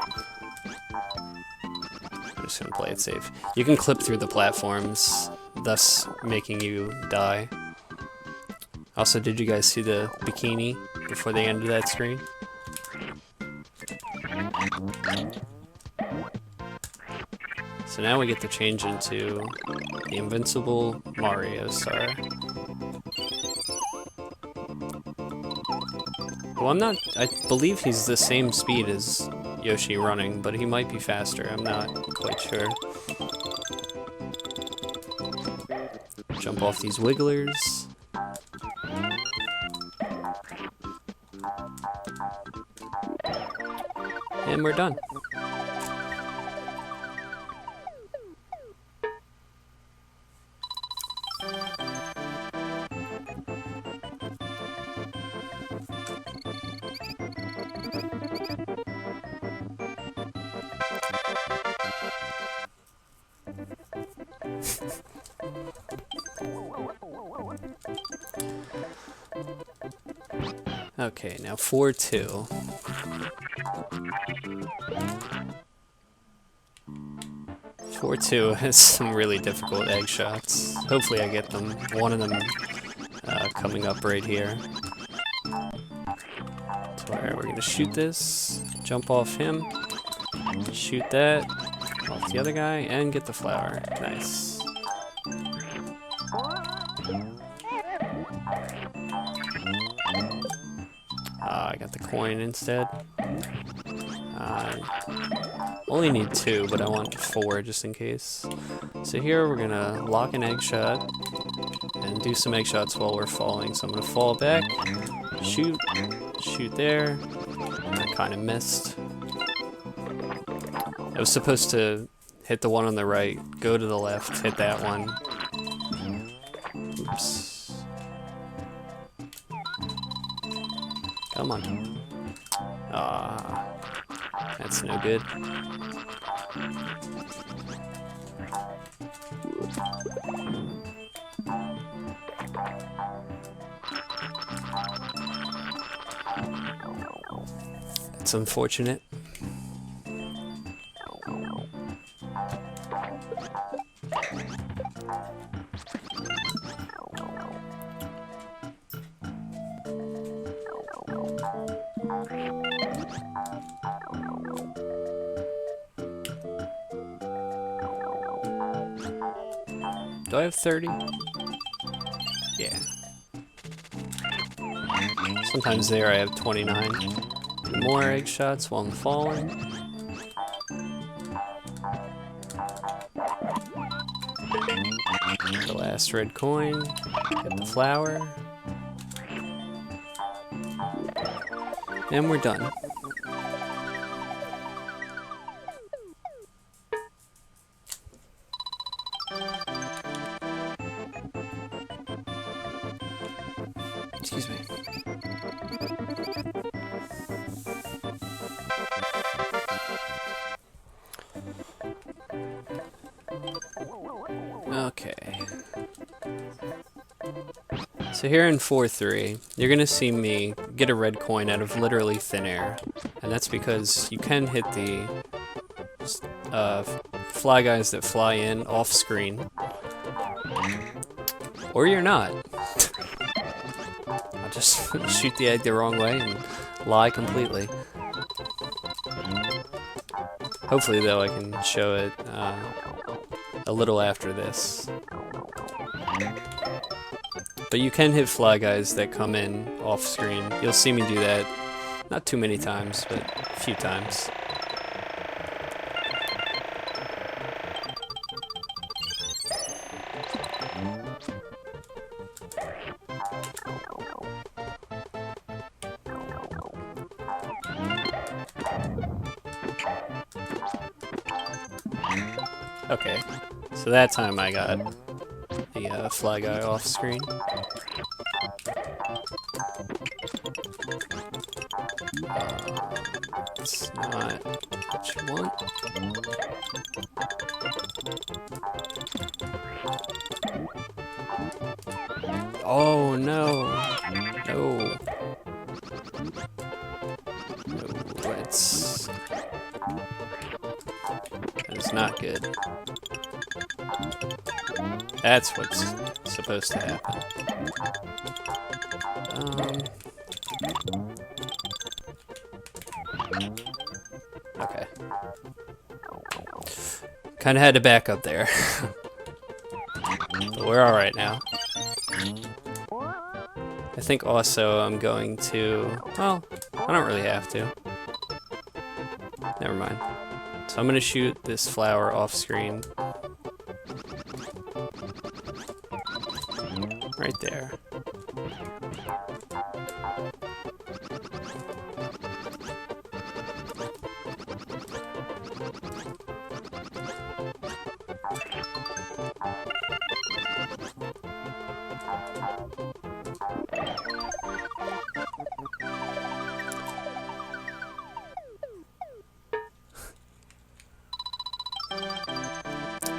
just gonna play it safe. You can clip through the platforms, thus making you die. Also, did you guys see the bikini before they ended that screen? So now we get to change into the invincible Mario star. Well, I believe he's the same speed as Yoshi running, but he might be faster, I'm not quite sure. Jump off these wigglers. And we're done. Okay, now 4-2. 4-2 has some really difficult egg shots. Hopefully I get them. One of them coming up right here. So alright, we're gonna shoot this, jump off him, shoot that, off the other guy, and get the flower. Nice. I got the coin instead. Only need 2, but I want 4 just in case. So here we're gonna lock an egg shot and do some egg shots while we're falling. So I'm gonna fall back, shoot there. I kind of missed. I was supposed to hit the one on the right, go to the left, hit that one. Oops. Come on. Ah, that's no good. It's unfortunate. Do I have 30? Yeah. Sometimes there I have 29. More egg shots while I'm falling. The last red coin. Get the flower. And we're done. Excuse me. Okay. So here in 4-3, you're gonna see me get a red coin out of literally thin air. And that's because you can hit the fly guys that fly in off screen. Or you're not. I'll just shoot the egg the wrong way and lie completely. Hopefully though I can show it a little after this. But you can hit fly guys that come in off screen. You'll see me do that, not too many times, but a few times. Okay, so that time I got the fly guy off screen. It's not what you want. Oh no! No! That is not good. That's what's supposed to happen. Okay. Kinda had to back up there. But we're alright now. I think also I'm going to... Well, I don't really have to. Never mind. So I'm gonna shoot this flower off screen. Right there.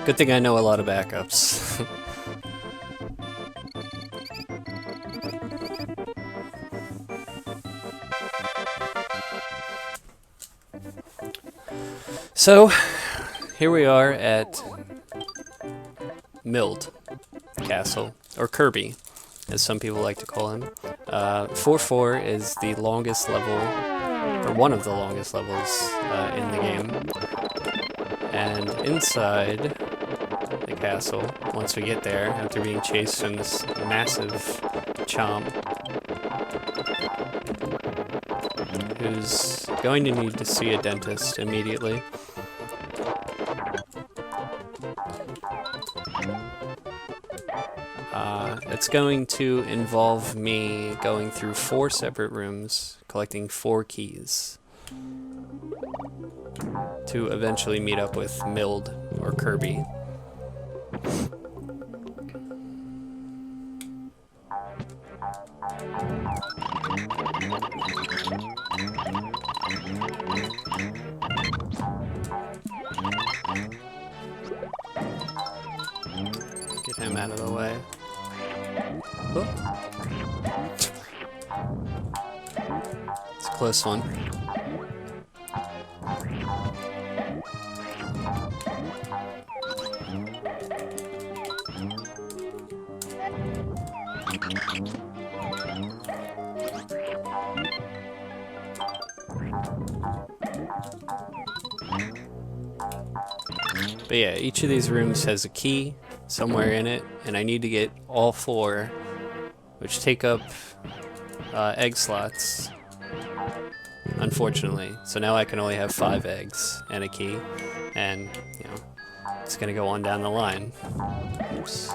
Good thing I know a lot of backups. So, here we are at Mild Castle, or Kirby, as some people like to call him. 4-4 is the longest level, or one of the longest levels in the game. And inside the castle, once we get there, after being chased from this massive chomp, who's going to need to see a dentist immediately. It's going to involve me going through 4 separate rooms, collecting 4 keys, to eventually meet up with Mild, or Kirby. Get him out of the way. Oh. It's a close one. But yeah, each of these rooms has a key somewhere in it, and I need to get all 4, which take up egg slots, unfortunately. So now I can only have 5 eggs and a key, and, you know, it's gonna go on down the line. Oops.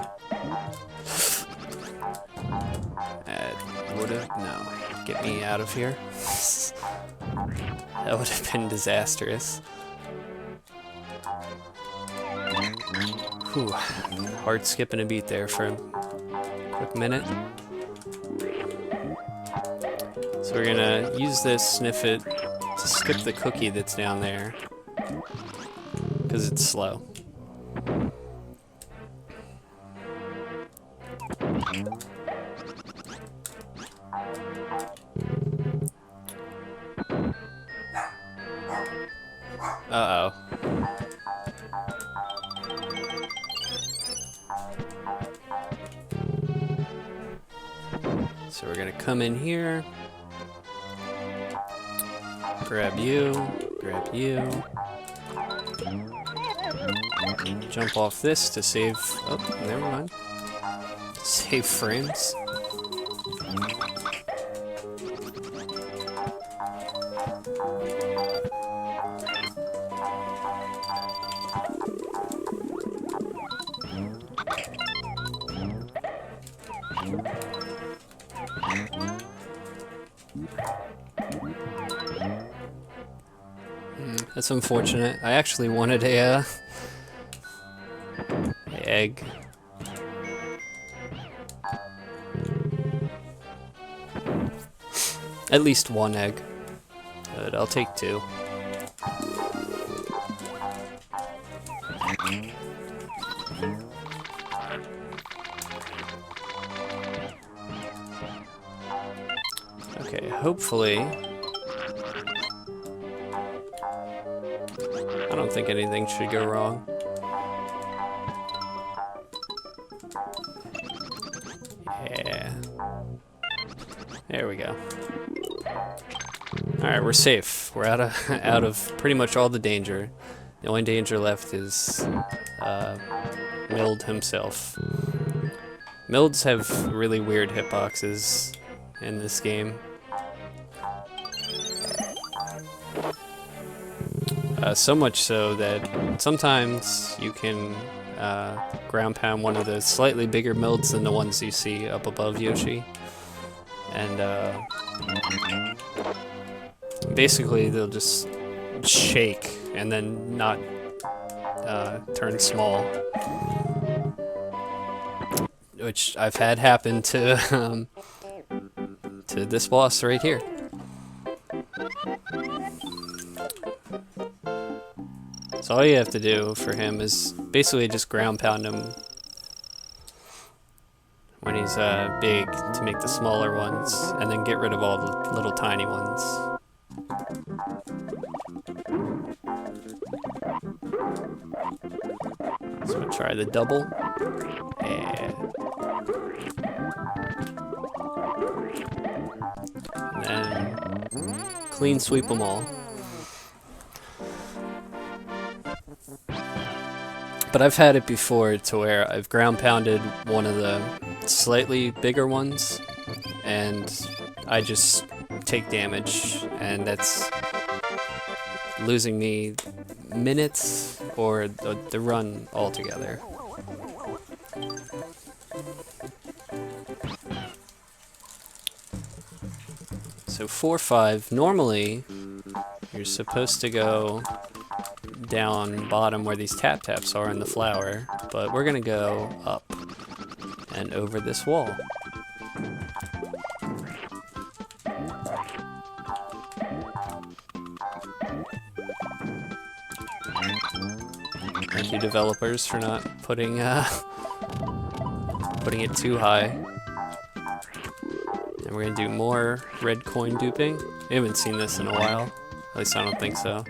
No. Get me out of here. That would have been disastrous. Whew. Hard skipping a beat there for a quick minute. So we're gonna use this sniff it to skip the cookie that's down there, because it's slow. Uh-oh. So we're gonna come in here, grab you, jump off this to save, oh, never mind, save frames. That's unfortunate. I actually wanted a egg. At least 1 egg. But I'll take 2. Okay, hopefully... I don't think anything should go wrong. Yeah. There we go. Alright, we're safe. We're out of pretty much all the danger. The only danger left is Mild himself. Milds have really weird hitboxes in this game. So much so that sometimes you can ground pound one of the slightly bigger Milds than the ones you see up above Yoshi. And basically they'll just shake and then not turn small. Which I've had happen to this boss right here. So all you have to do for him is basically just ground pound him when he's big to make the smaller ones, and then get rid of all the little tiny ones. So we'll try the double. Yeah. And then clean sweep them all. But I've had it before to where I've ground pounded one of the slightly bigger ones and I just take damage, and that's losing me minutes or the run altogether. So 4-5, normally you're supposed to go down bottom where these tap-taps are in the flower, but we're gonna go up and over this wall. Thank you, developers, for not putting it too high. And we're gonna do more red coin duping. We haven't seen this in a while. At least I don't think so.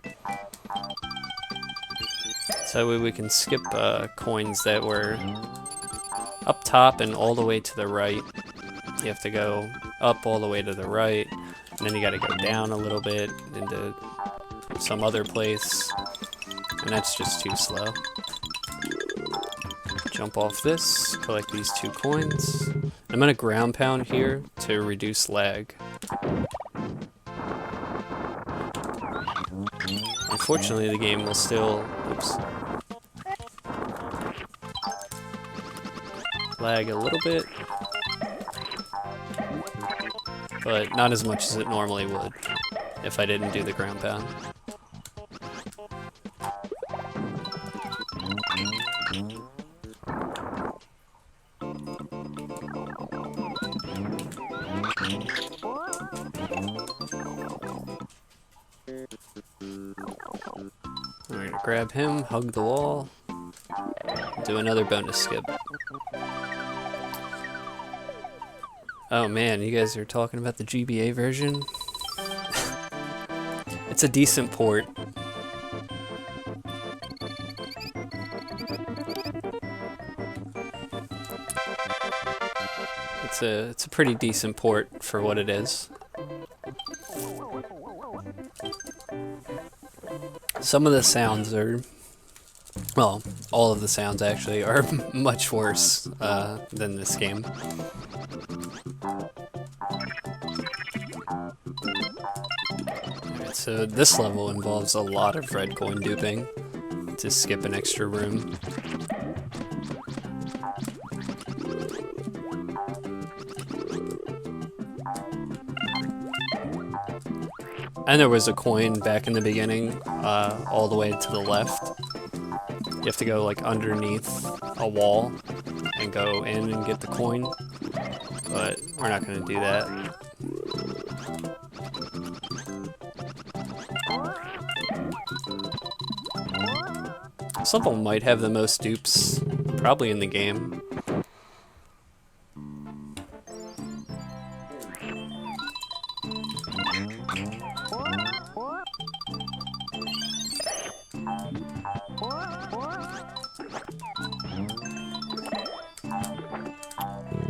So that way we can skip coins that were up top and all the way to the right. You have to go up all the way to the right, and then you gotta go down a little bit into some other place, and that's just too slow. Jump off this, collect these 2 coins. I'm gonna ground pound here to reduce lag. Unfortunately, the game will still, oops, lag a little bit, but not as much as it normally would if I didn't do the ground pound. We're gonna grab him, hug the wall, do another bonus skip. Oh man, you guys are talking about the GBA version? It's a decent port. It's a pretty decent port for what it is. Some of the sounds are, well, all of the sounds actually are much worse than this game. Alright, so this level involves a lot of red coin duping to skip an extra room. And there was a coin back in the beginning, all the way to the left. You have to go like underneath a wall and go in and get the coin, but we're not going to do that. This level might have the most dupes, probably in the game.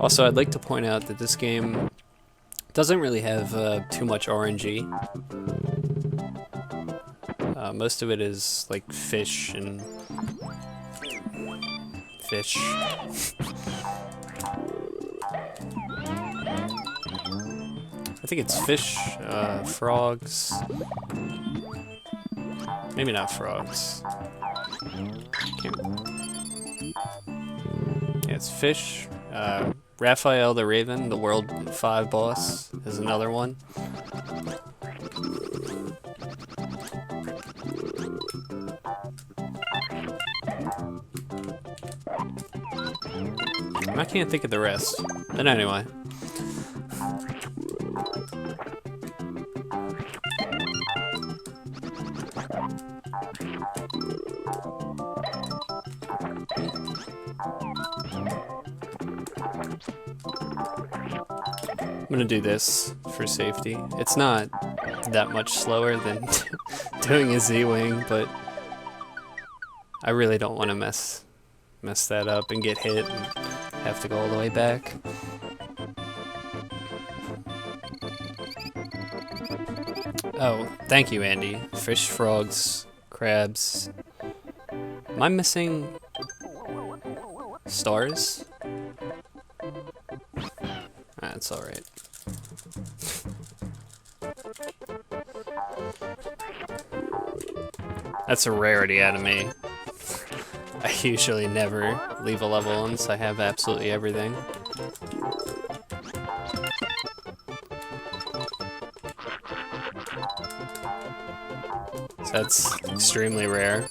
Also, I'd like to point out that this game doesn't really have too much RNG. Most of it is like fish and fish. I think it's fish, frogs. Maybe not frogs. Yeah, it's fish. Raphael the Raven, the World 5 boss, is another one. I can't think of the rest. But anyway. I'm gonna do this for safety. It's not that much slower than doing a Z-Wing, but I really don't want to mess that up and get hit and have to go all the way back. Oh, thank you, Andy. Fish, frogs, crabs. Am I missing stars? That's alright. That's a rarity out of me. I usually never leave a level unless I have absolutely everything. So that's extremely rare.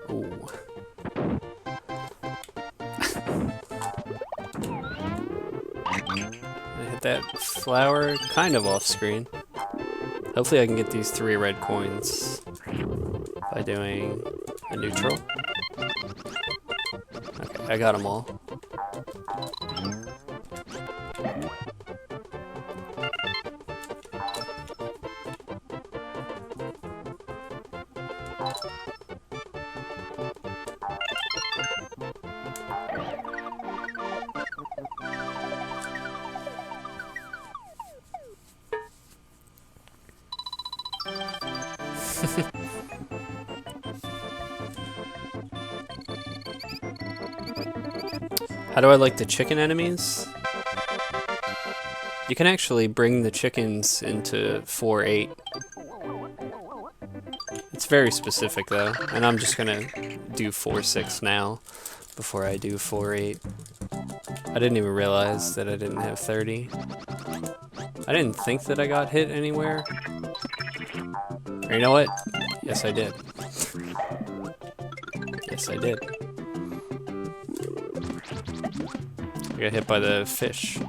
Ooh. I hit that flower kind of off screen. Hopefully I can get these 3 red coins by doing a neutral. Okay, I got them all. How do I like the chicken enemies? You can actually bring the chickens into 4-8. It's very specific though, and I'm just gonna do 4-6 now before I do 4-8. I didn't even realize that I didn't have 30. I didn't think that I got hit anywhere. Or you know what? Yes, I did. Yes, I did. I got hit by the fish.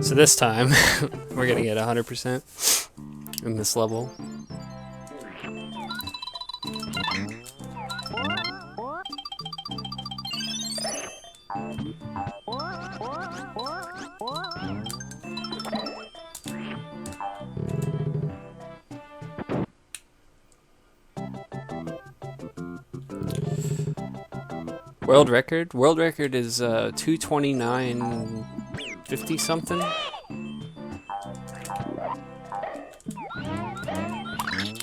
So this time, we're gonna get 100% in this level. World record? World record is 229.50 something.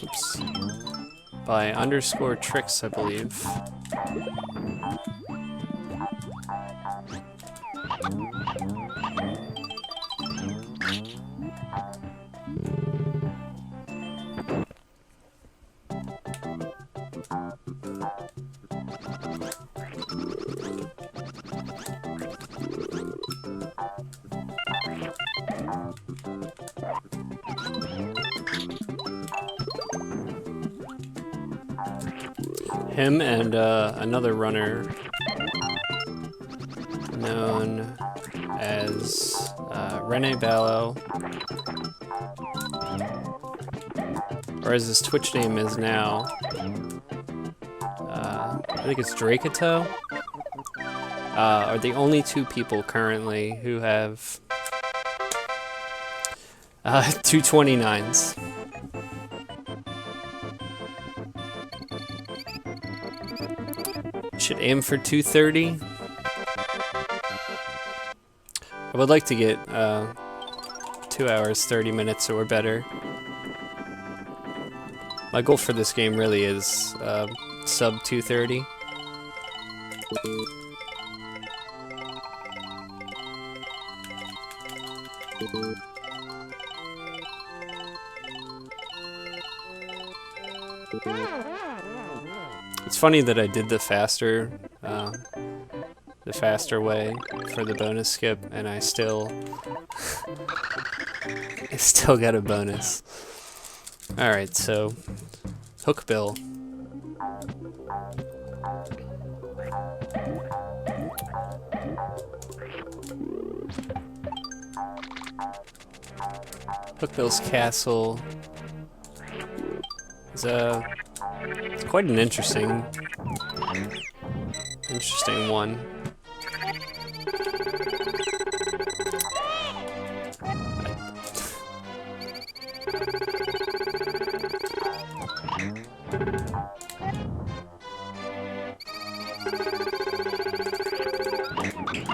Oops. By underscore tricks, I believe. Him and another runner known as Rene Ballo, or as his Twitch name is now, I think it's Draketo, are the only two people currently who have 229s. Should aim for 230. I would like to get 2 hours, 30 minutes or better. My goal for this game really is sub 230. It's funny that I did the faster way for the bonus skip, and I still got a bonus. All right, so Hookbill. Hookbill's castle is it's quite an interesting one.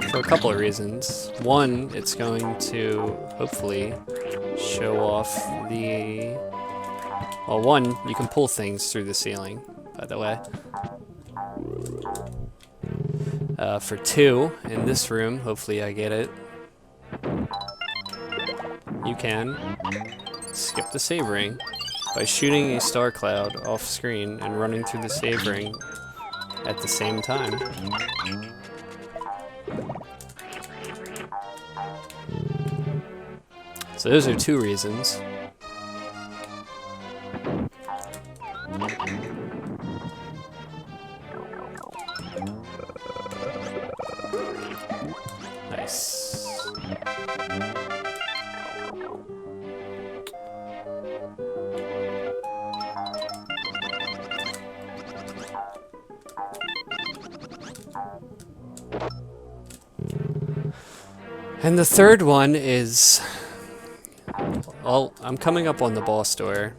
For a couple of reasons. One, it's going to hopefully show off the... Well, one, you can pull things through the ceiling, by the way. For two, in this room, hopefully I get it, you can skip the save ring by shooting a star cloud off screen and running through the save ring at the same time. So those are two reasons. Nice. And the third one is... Well, I'm coming up on the boss door,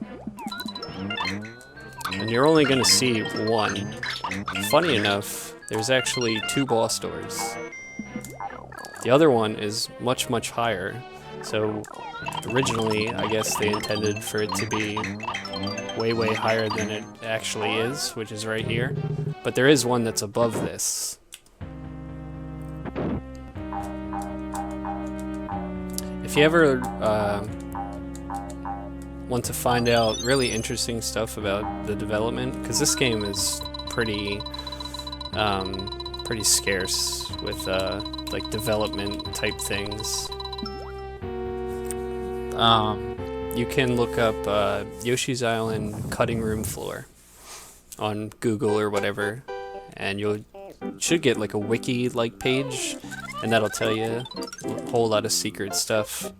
and you're only going to see one. Funny enough, there's actually two boss doors. The other one is much, much higher, so originally I guess they intended for it to be way, way higher than it actually is, which is right here. But there is one that's above this. If you ever want to find out really interesting stuff about the development, because this game is pretty scarce with like development type things. You can look up Yoshi's Island cutting room floor on Google or whatever, and you should get like a wiki like page, and that'll tell you a whole lot of secret stuff.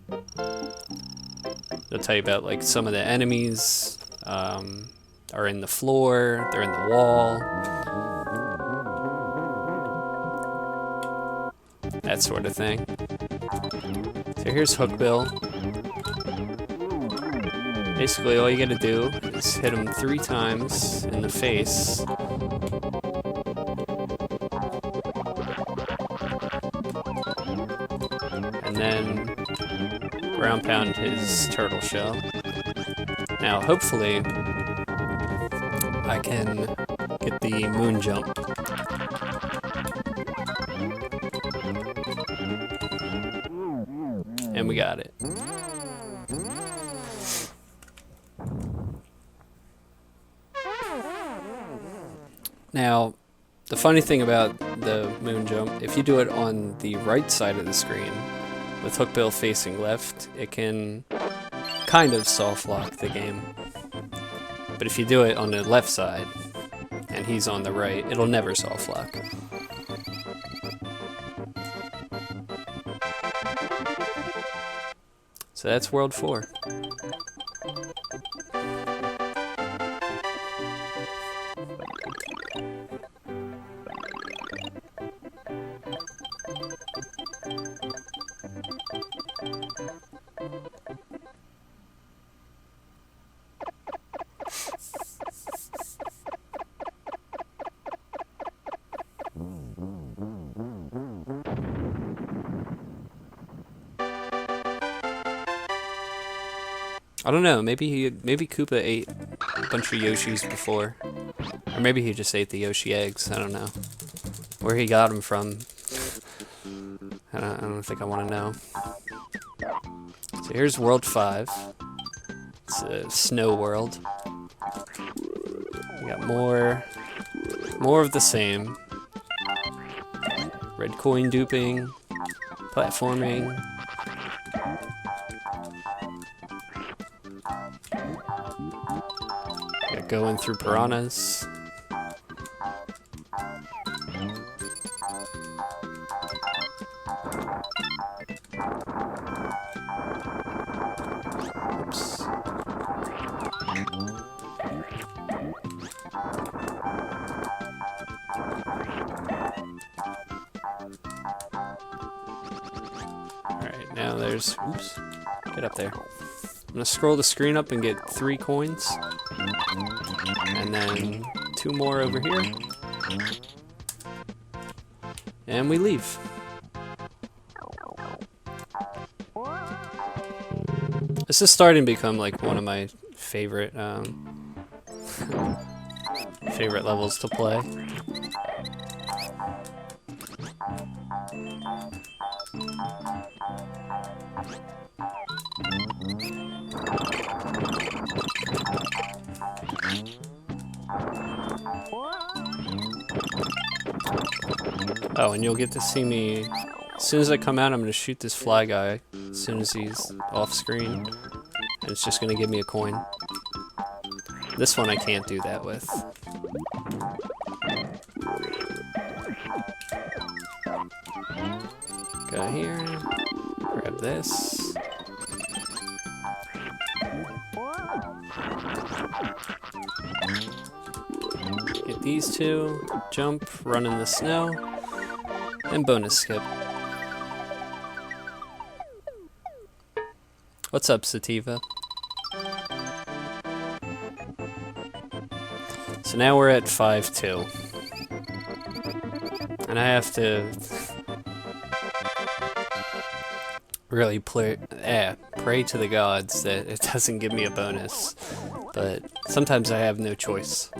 They'll tell you about like some of the enemies are in the floor, they're in the wall, that sort of thing. So here's Hookbill. Basically all you gotta do is hit him 3 times in the face. And then ground pound his turtle shell. Now, hopefully, I can get the moon jump. And we got it. Now, the funny thing about the moon jump, if you do it on the right side of the screen, with Hookbill facing left, it can kind of soft lock the game. But if you do it on the left side, and he's on the right. It'll never soft lock. So that's World 4. I don't know, maybe Koopa ate a bunch of Yoshis before. Or maybe he just ate the Yoshi eggs, I don't know. Where he got them from, I don't think I want to know. So here's World 5. It's a snow world. We got more of the same. Red coin duping, platforming. Got going through piranhas. Oops. Alright, now there's... Oops. Get up there. I'm gonna scroll the screen up and get 3 coins. And then 2 more over here. And we leave. This is starting to become like one of my favorite favorite levels to play. Oh, and you'll get to see me, as soon as I come out, I'm going to shoot this fly guy, as soon as he's off screen, and it's just going to give me a coin. This one I can't do that with. Go here, grab this. Get these 2, jump, run in the snow, and bonus skip. What's up, Sativa? So now we're at 5-2. And I have to really pray to the gods that it doesn't give me a bonus. But sometimes I have no choice.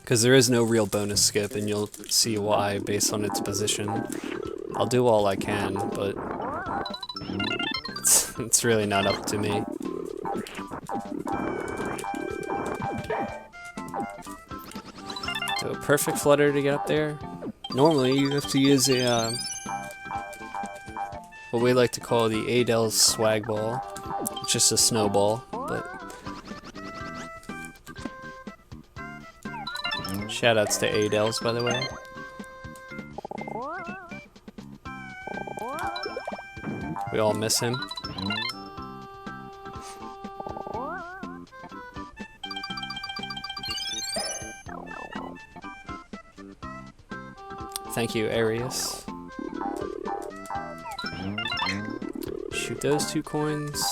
Because there is no real bonus skip, and you'll see why based on its position. I'll do all I can, but it's really not up to me. Do a perfect flutter to get up there. Normally you have to use a what we like to call the Adele's swag ball. It's just a snowball, but shoutouts to Adele's, by the way. We all miss him. Thank you, Arius. Shoot those 2 coins.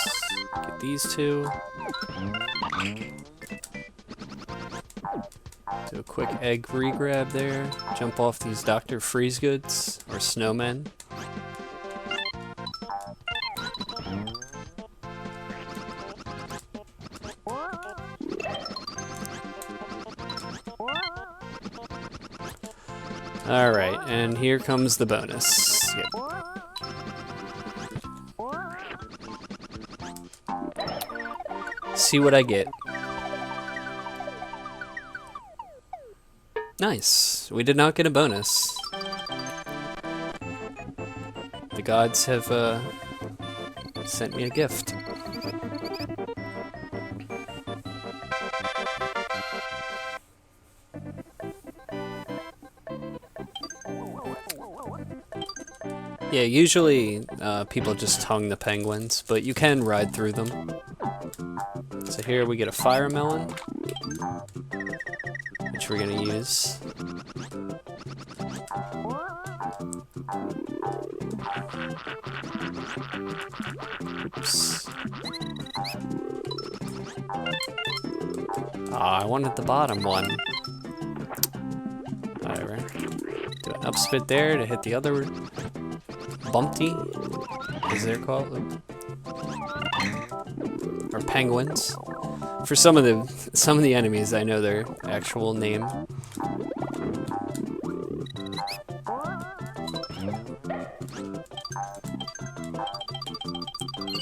Get these 2. Do a quick egg re-grab there. Jump off these Dr. Freeze goods, or snowmen. Alright, and here comes the bonus. Yep. See what I get. Nice. We did not get a bonus. The gods have sent me a gift. Yeah, usually people just tongue the penguins, but you can ride through them. So here we get a fire melon, which we're gonna use. Oops. I wanted the bottom one. Whatever. Do an upspit there to hit the other bumpty, as they're called, or penguins. For some of the enemies, I know their actual name.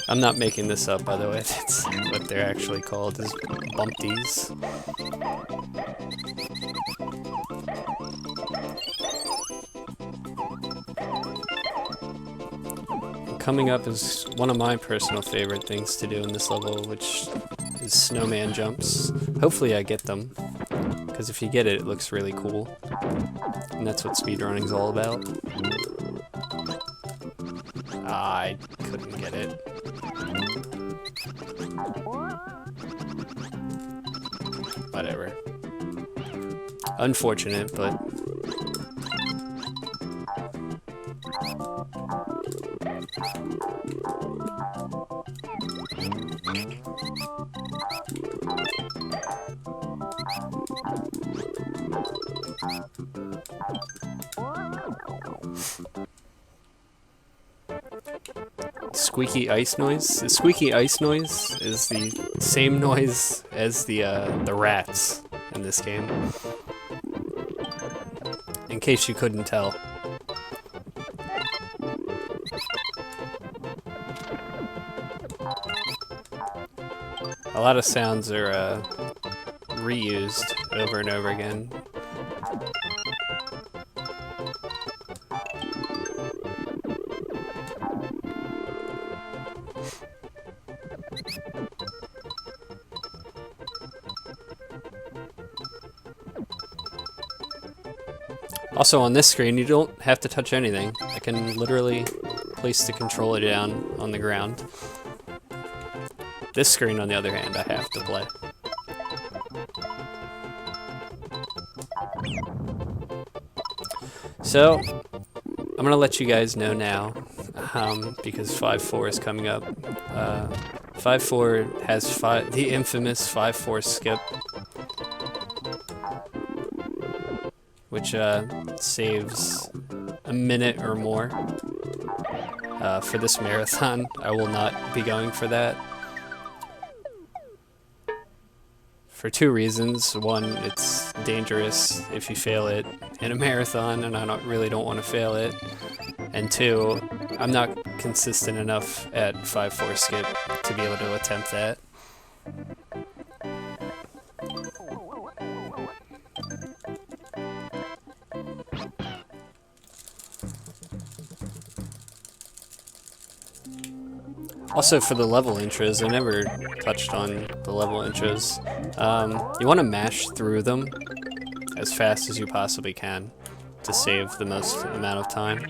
I'm not making this up, by the way. That's what they're actually called, is bumpties. Coming up is one of my personal favorite things to do in this level, which is snowman jumps. Hopefully I get them, because if you get it, it looks really cool. And that's what speedrunning's all about. I couldn't get it. Whatever. Unfortunate, but... Squeaky ice noise? The squeaky ice noise is the same noise as the rats in this game. In case you couldn't tell. A lot of sounds are reused over and over again. Also on this screen, you don't have to touch anything. I can literally place the controller down on the ground. This screen, on the other hand, I have to play. So, I'm gonna let you guys know now, because 5-4 is coming up. 5-4 has the infamous 5-4 skip, which saves a minute or more. For this marathon, I will not be going for that. For two reasons. One, it's dangerous if you fail it in a marathon, and I really don't want to fail it. And two, I'm not consistent enough at 5-4 skip to be able to attempt that. Also, for the level intros, I never touched on the level intros. You want to mash through them as fast as you possibly can to save the most amount of time.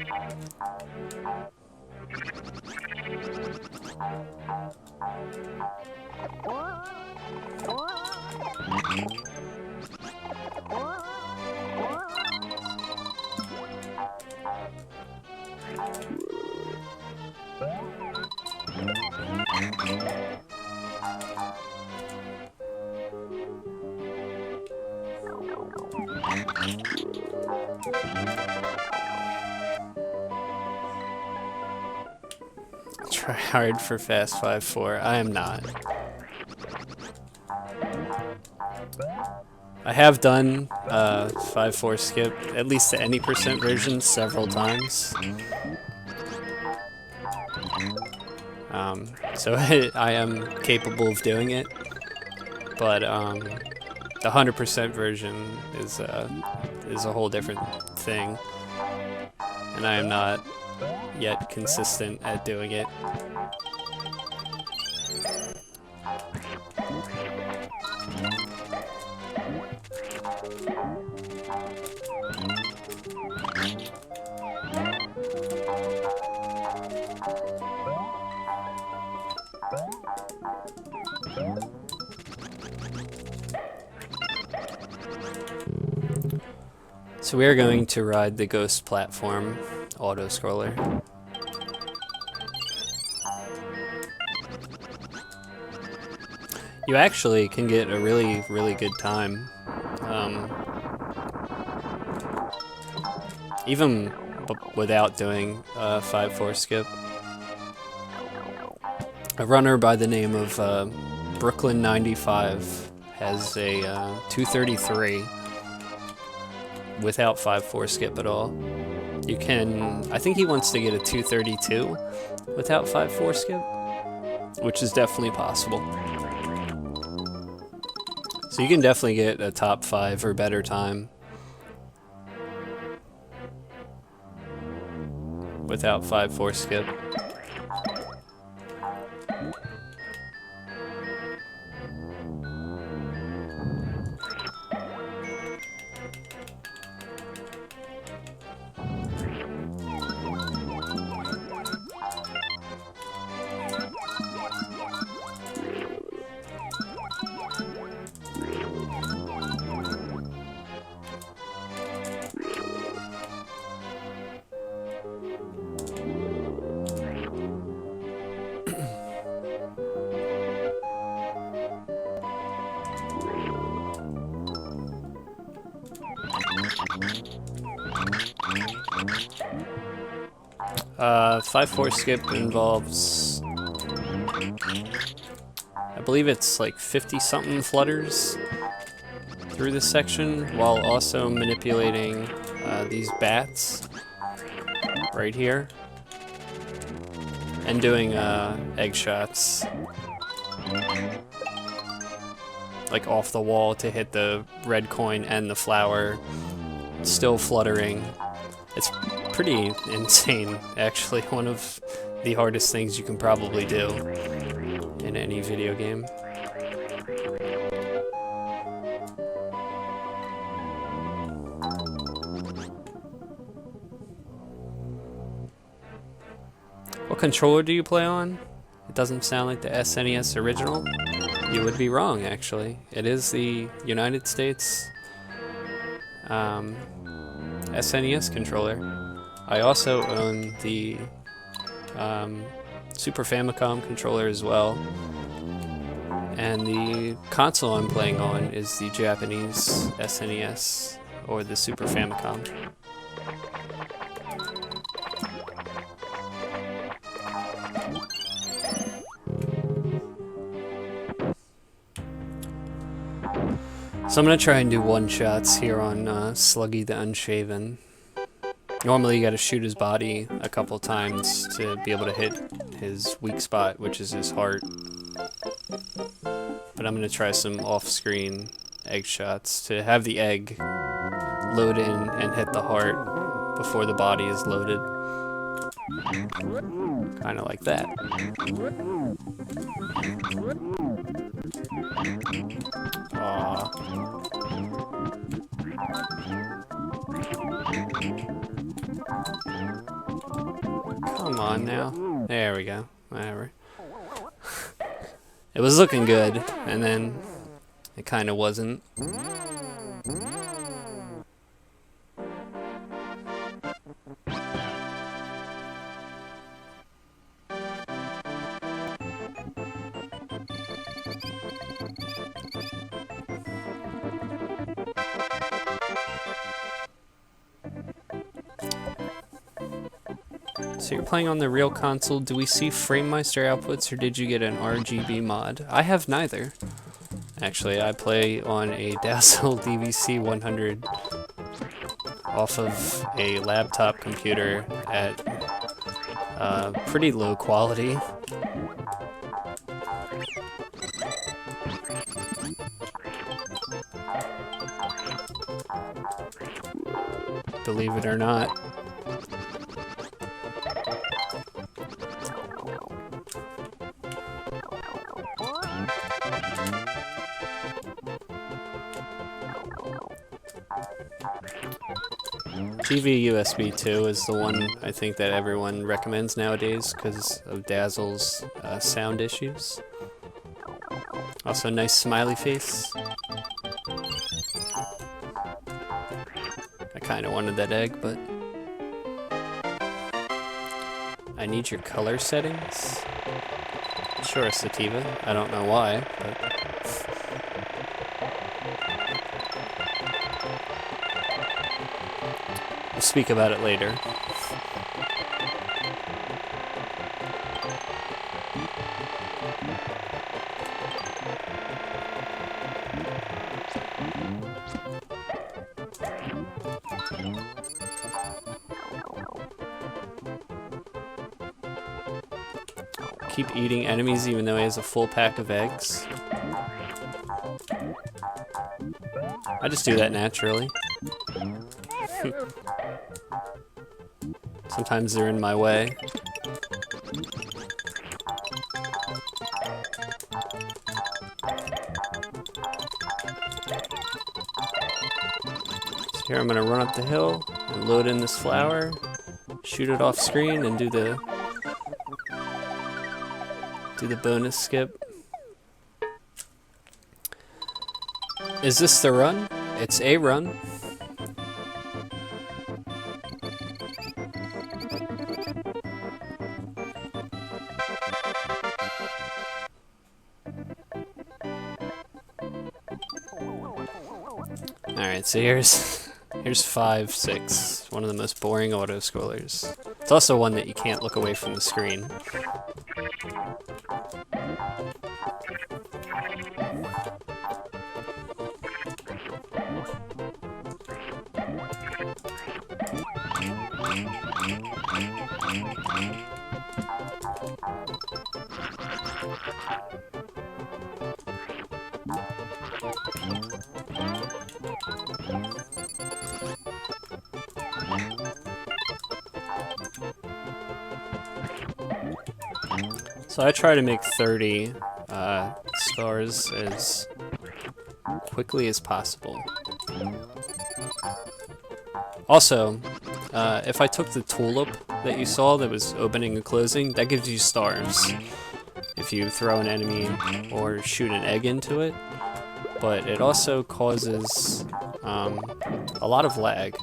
Try hard for fast 5-4. I am not. I have done 5-4 skip, at least the any percent version, several times. So I am capable of doing it, but the 100% version is a whole different thing, and I am not yet consistent at doing it. So we are going to ride the Ghost platform auto-scroller. You actually can get a really, really good time. Even without doing 5-4 skip. A runner by the name of Brooklyn95 has a 233 without 5-4 skip at all. You can, I think he wants to get a 232 without 5-4 skip, which is definitely possible. So you can definitely get a top 5 or better time without 5-4 skip. Uh, 5-4 skip involves, I believe it's like 50-something flutters through this section, while also manipulating these bats right here, and doing egg shots, like off the wall to hit the red coin and the flower, still fluttering. It's pretty insane, actually. One of the hardest things you can probably do in any video game. What controller do you play on? It doesn't sound like the SNES original. You would be wrong, actually. It is the United States SNES controller. I also own the Super Famicom controller as well. And the console I'm playing on is the Japanese SNES, or the Super Famicom. So I'm going to try and do one-shots here on Sluggy the Unshaven. Normally you gotta shoot his body a couple times to be able to hit his weak spot, which is his heart. But I'm gonna try some off-screen egg shots to have the egg load in and hit the heart before the body is loaded. Kinda like that. Aww. Come on now. There we go. Whatever. It was looking good, and then it kind of wasn't. So you're playing on the real console. Do we see FrameMeister outputs, or did you get an RGB mod? I have neither. Actually, I play on a Dazzle DVC 100 off of a laptop computer at pretty low quality. Believe it or not. TV USB 2 is the one I think that everyone recommends nowadays because of Dazzle's sound issues. Also, nice smiley face. I kind of wanted that egg, but I need your color settings. Sure, Sativa. I don't know why, but we'll speak about it later. Keep eating enemies even though he has a full pack of eggs. I just do that naturally. Sometimes they're in my way. So here I'm gonna run up the hill and load in this flower, shoot it off screen, and do the bonus skip. Is this the run? It's a run. Alright, so here's 5, 6. One of the most boring auto-scrollers. It's also one that you can't look away from the screen. So I try to make 30 stars as quickly as possible. Also, if I took the tulip that you saw that was opening and closing, that gives you stars if you throw an enemy or shoot an egg into it. But it also causes a lot of lag.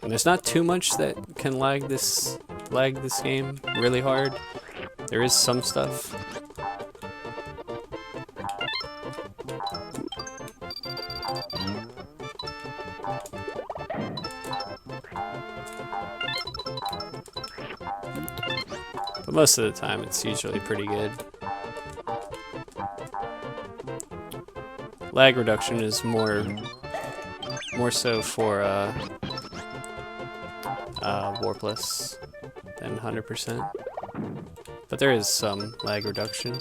And there's not too much that can lag this game really hard. There is some stuff. But most of the time it's usually pretty good. Lag reduction is more so for warpless than 100%. But there is some lag reduction.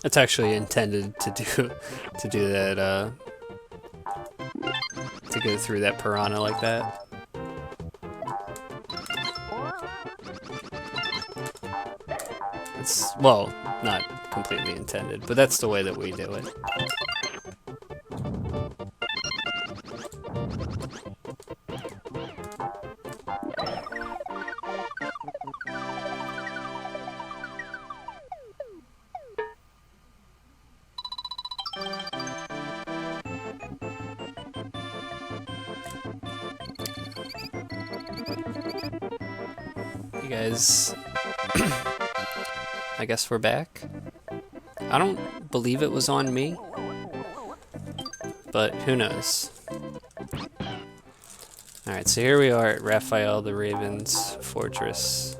It's actually intended to do that, to go through that piranha like that. It's, well, not completely intended, but that's the way that we do it. You guys, I guess we're back. I don't believe it was on me, but who knows. Alright, so here we are at Raphael the Raven's Fortress.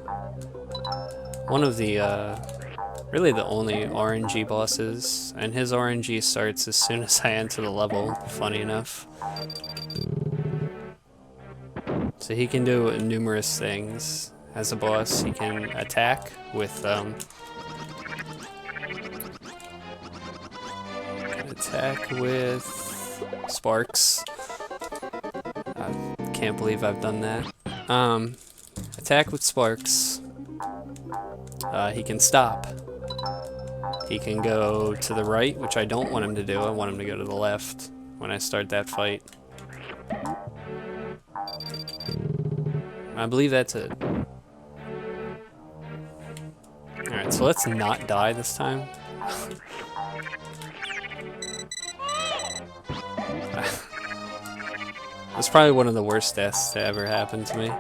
One of the, really the only RNG bosses, and his RNG starts as soon as I enter the level, funny enough. So he can do numerous things. As a boss, he can attack with, sparks. I can't believe I've done that. Attack with sparks. He can stop. He can go to the right, which I don't want him to do. I want him to go to the left when I start that fight. I believe that's it. Alright, so let's not die this time. That's probably one of the worst deaths to ever happen to me.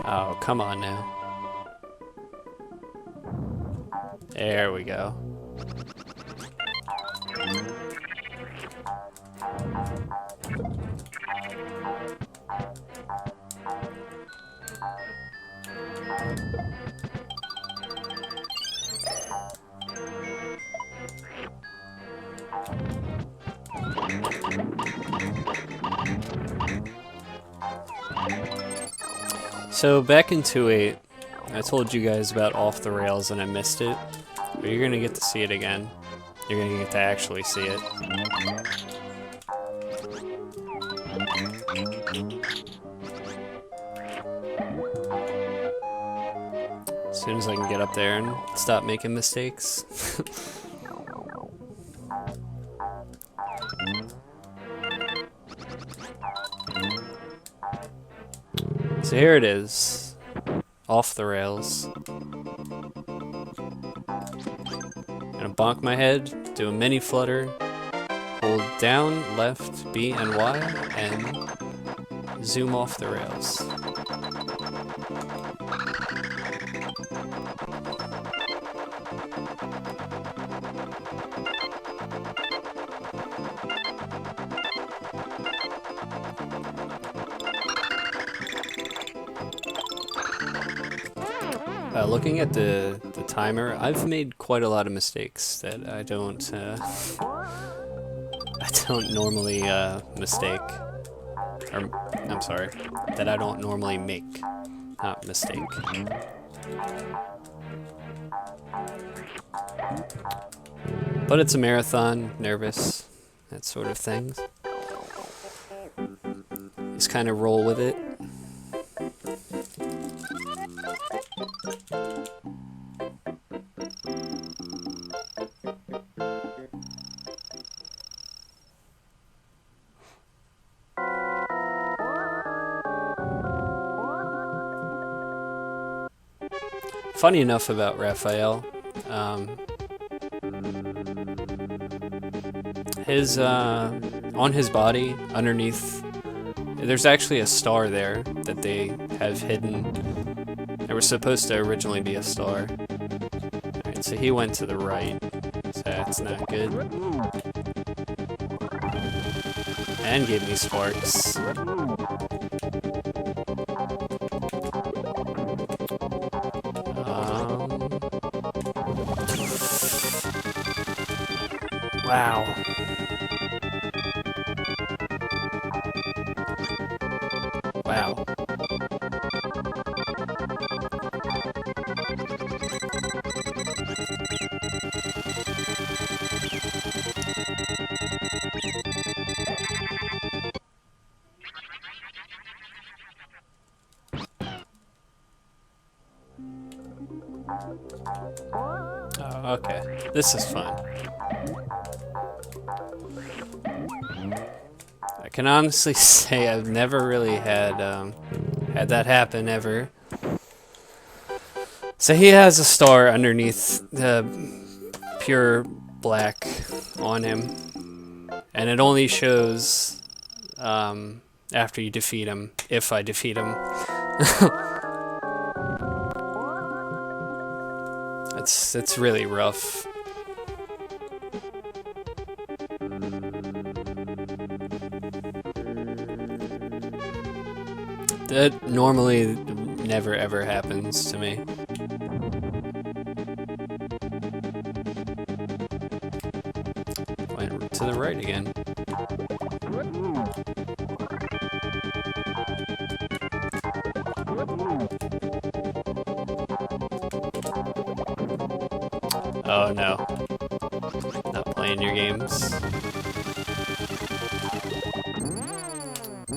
Oh, come on now. There we go. So back in 2.8, I told you guys about Off the Rails and I missed it, but you're gonna get to see it again. You're gonna get to actually see it. As soon as I can get up there and stop making mistakes. So here it is, Off the Rails. Gonna bonk my head, do a mini flutter, hold down, left, B and Y, and zoom off the rails. Looking at the timer, I've made quite a lot of mistakes that I don't normally mistake. Or, I'm sorry, that I don't normally make, not mistake. But it's a marathon, nervous, that sort of thing. Just kind of roll with it. Funny enough about Raphael, on his body, underneath, there's actually a star there that they have hidden. There was supposed to originally be a star. Alright, so he went to the right, so that's not good. And gave me sparks. Wow. Wow. Oh, okay. This is fun. I can honestly say I've never really had that happen ever. So he has a star underneath the pure black on him, and it only shows after you defeat him, if I defeat him. It's really rough. That normally never ever happens to me. Went to the right again. Oh no. Not playing your games.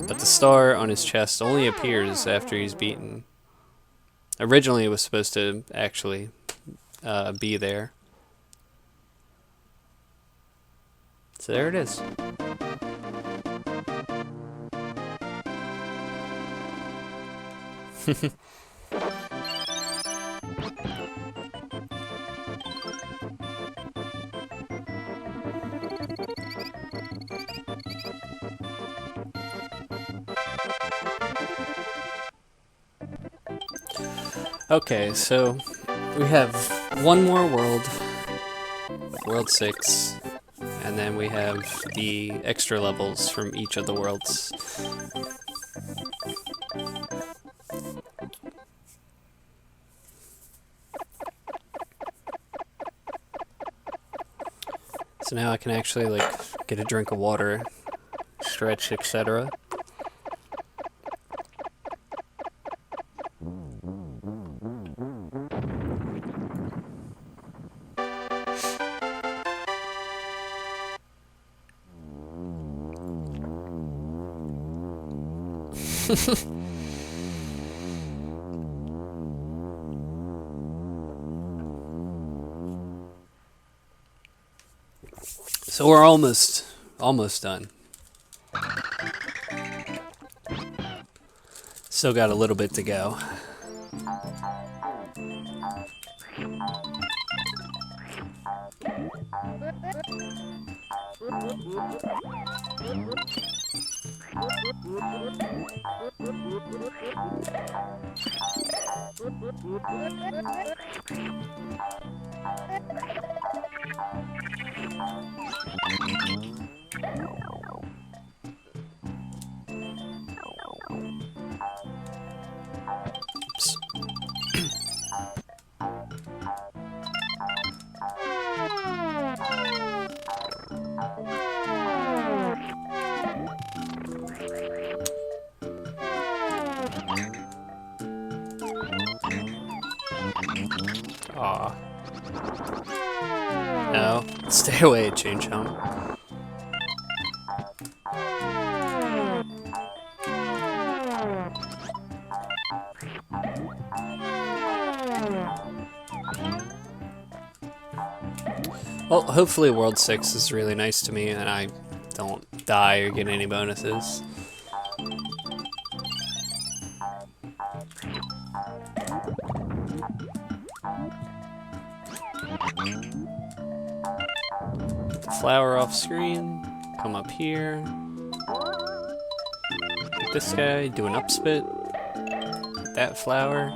But the star on his chest only appears after he's beaten. Originally it was supposed to actually be there. So there it is. Okay, so we have one more world, World 6, and then we have the extra levels from each of the worlds. So now I can actually like get a drink of water, stretch, etc. So we're almost done. Still got a little bit to go. Oops. Aw. No, stay away, Chain Chomp. Well, hopefully World 6 is really nice to me and I don't die or get any bonuses. Put the flower off screen, come up here. Get this guy, do an upspit. Get that flower.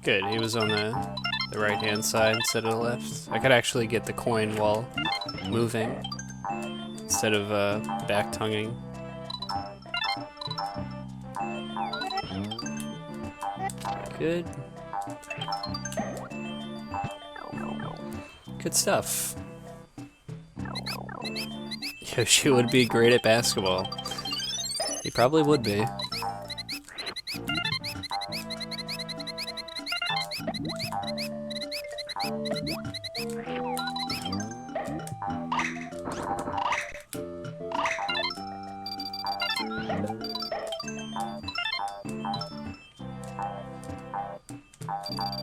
Good, he was on the right-hand side instead of the left. I could actually get the coin while moving instead of back-tonguing. Good. Good stuff. Yoshi would be great at basketball. He probably would be.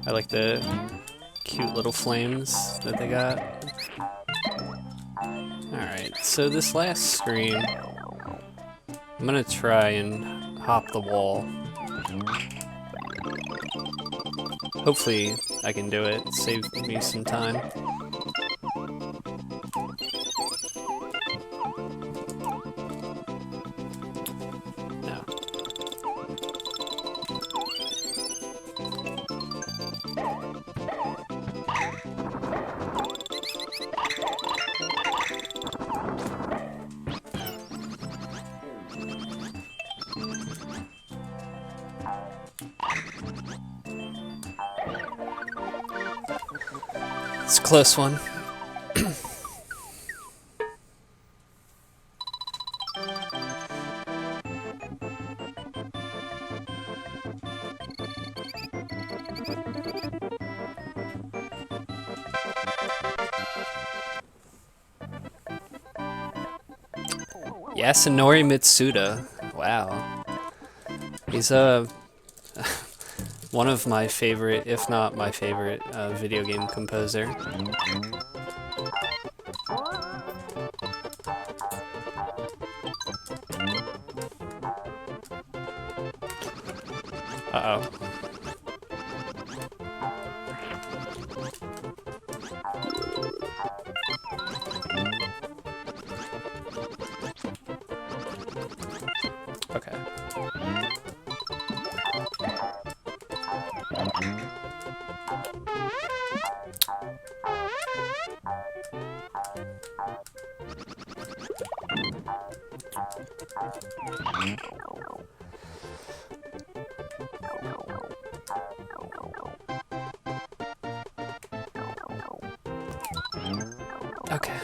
I like the cute little flames that they got. Alright, so this last screen, I'm gonna try and hop the wall. Hopefully I can do it, save me some time. No. It's a close one. Yasunori Mitsuda. Wow. He's one of my favorite, if not my favorite, video game composer. Uh-oh. Okay. Okay.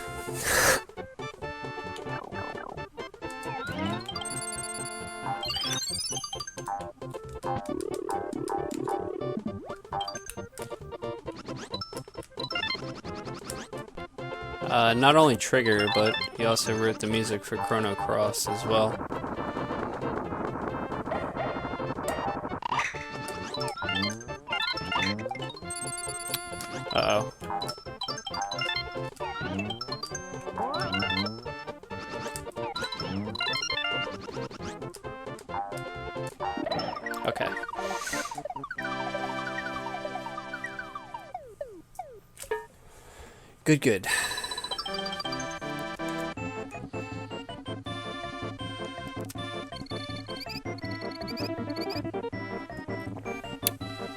Not only Trigger, but he also wrote the music for Chrono Cross as well. Uh-oh. Okay. Good, good.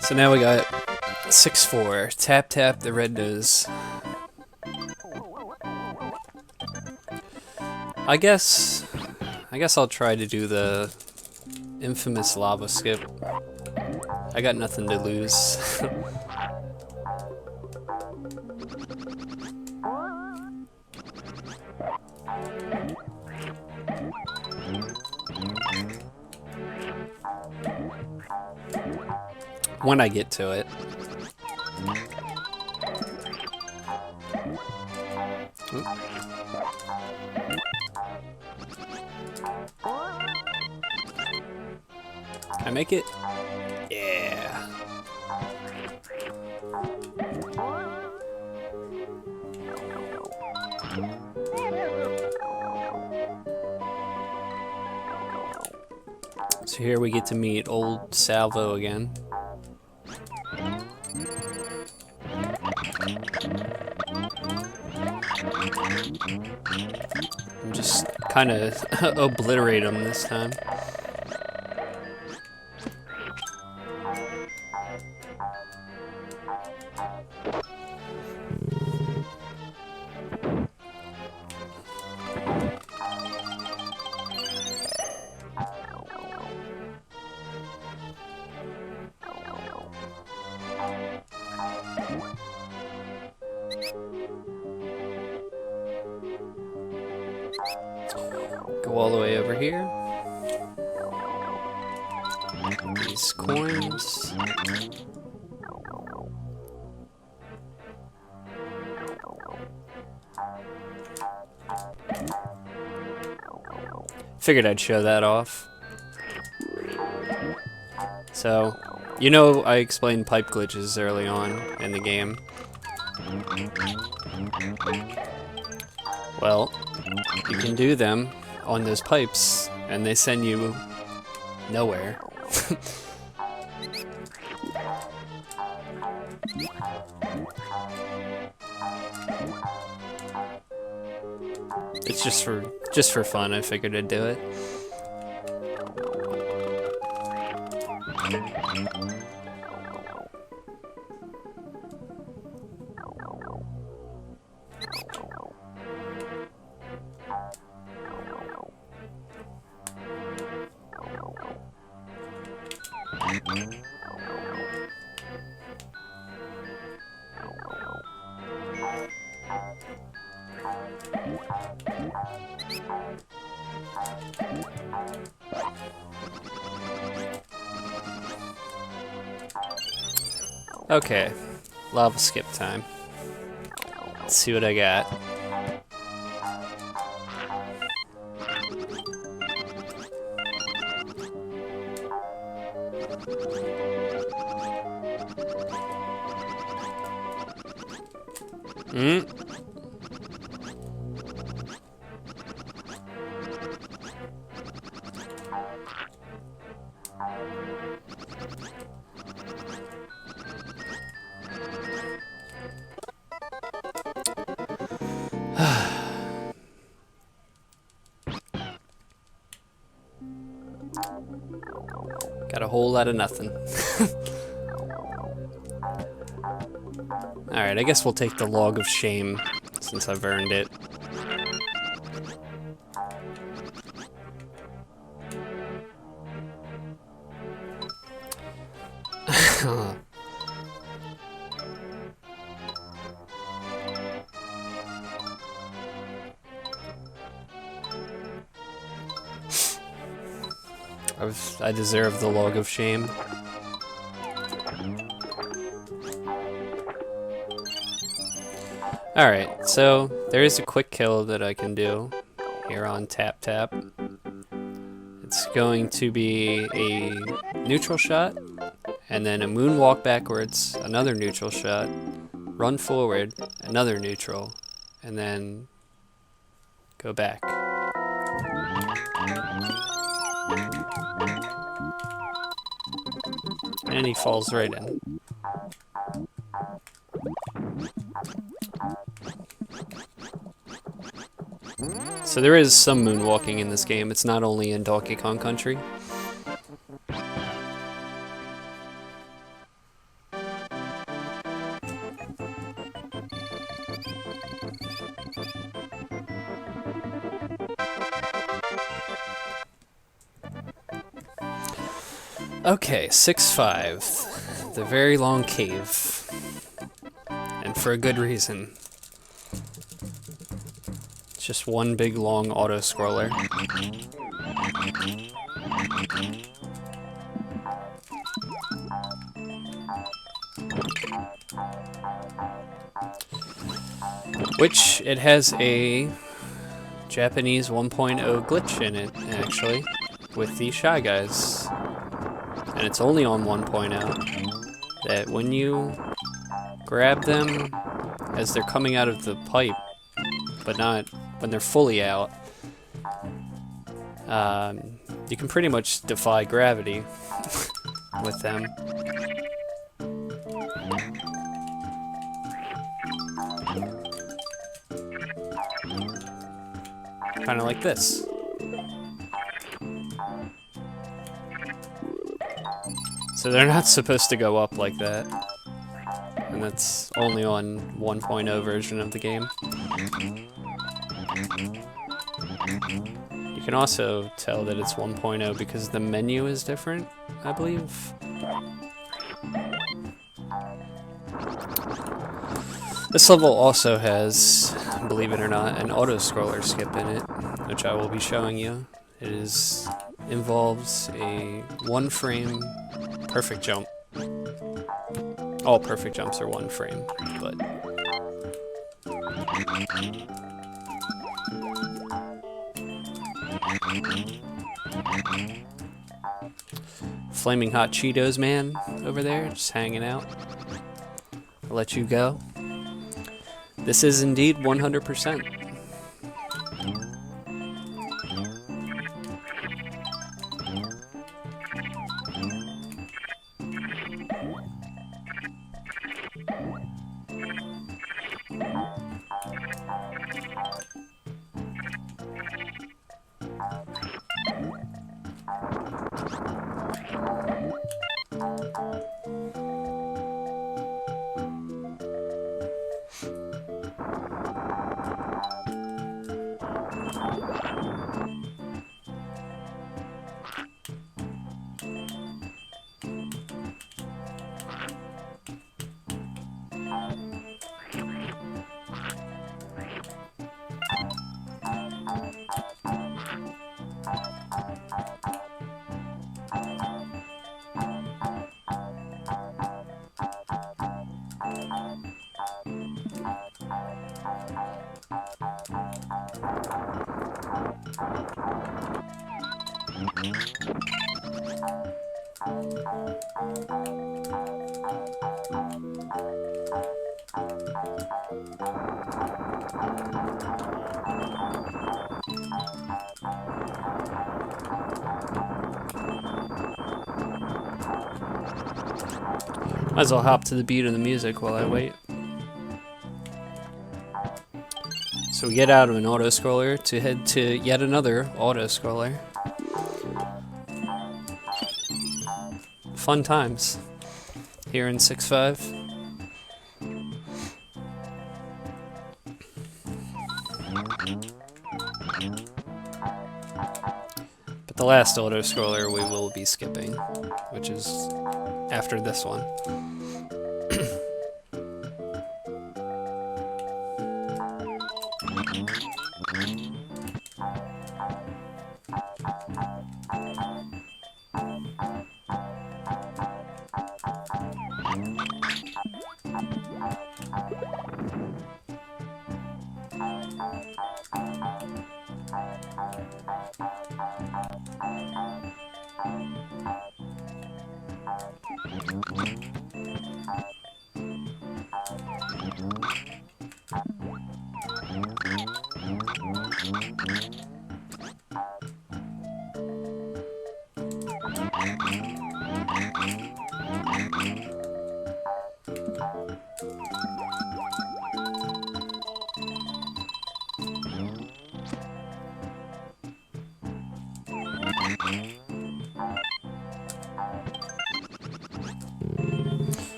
So now we got 6-4. Tap tap the red nose. I guess I'll try to do the infamous lava skip. I got nothing to lose. When I get to it. Oop. Can I make it? Yeah. So here we get to meet old Salvo again. And just kind of obliterate him this time. Go all the way over here. These coins. Figured I'd show that off. So, you know I explained pipe glitches early on in the game. Well, you can do them on those pipes, and they send you nowhere. It's just for fun. I figured I'd do it. Okay, lava skip time. Let's see what I got. Got a whole lot of nothing. Alright, I guess we'll take the log of shame since I've earned it. I deserve the log of shame. Alright, so there is a quick kill that I can do here on Tap Tap. It's going to be a neutral shot, and then a moonwalk backwards, another neutral shot, run forward, another neutral, and then go back. And he falls right in. So there is some moonwalking in this game. It's not only in Donkey Kong Country. Okay, 6-5. The very long cave. And for a good reason. It's just one big long auto-scroller. Which, it has a Japanese 1.0 glitch in it, actually, with the Shy Guys. And it's only on 1.0, that when you grab them as they're coming out of the pipe, but not when they're fully out, you can pretty much defy gravity with them. Kind of like this. So they're not supposed to go up like that. and that's only on 1.0 version of the game. You can also tell that it's 1.0 because the menu is different, I believe. This level also has, believe it or not, an auto-scroller skip in it, which I will be showing you. It involves a one-frame perfect jump. All perfect jumps are one frame, but Flaming Hot Cheetos man over there, just hanging out. I'll let you go. This is indeed 100%. Might as well hop to the beat of the music while I wait. So we get out of an auto-scroller to head to yet another auto-scroller. Fun times here in 6.5. But the last auto-scroller we will be skipping, which is after this one.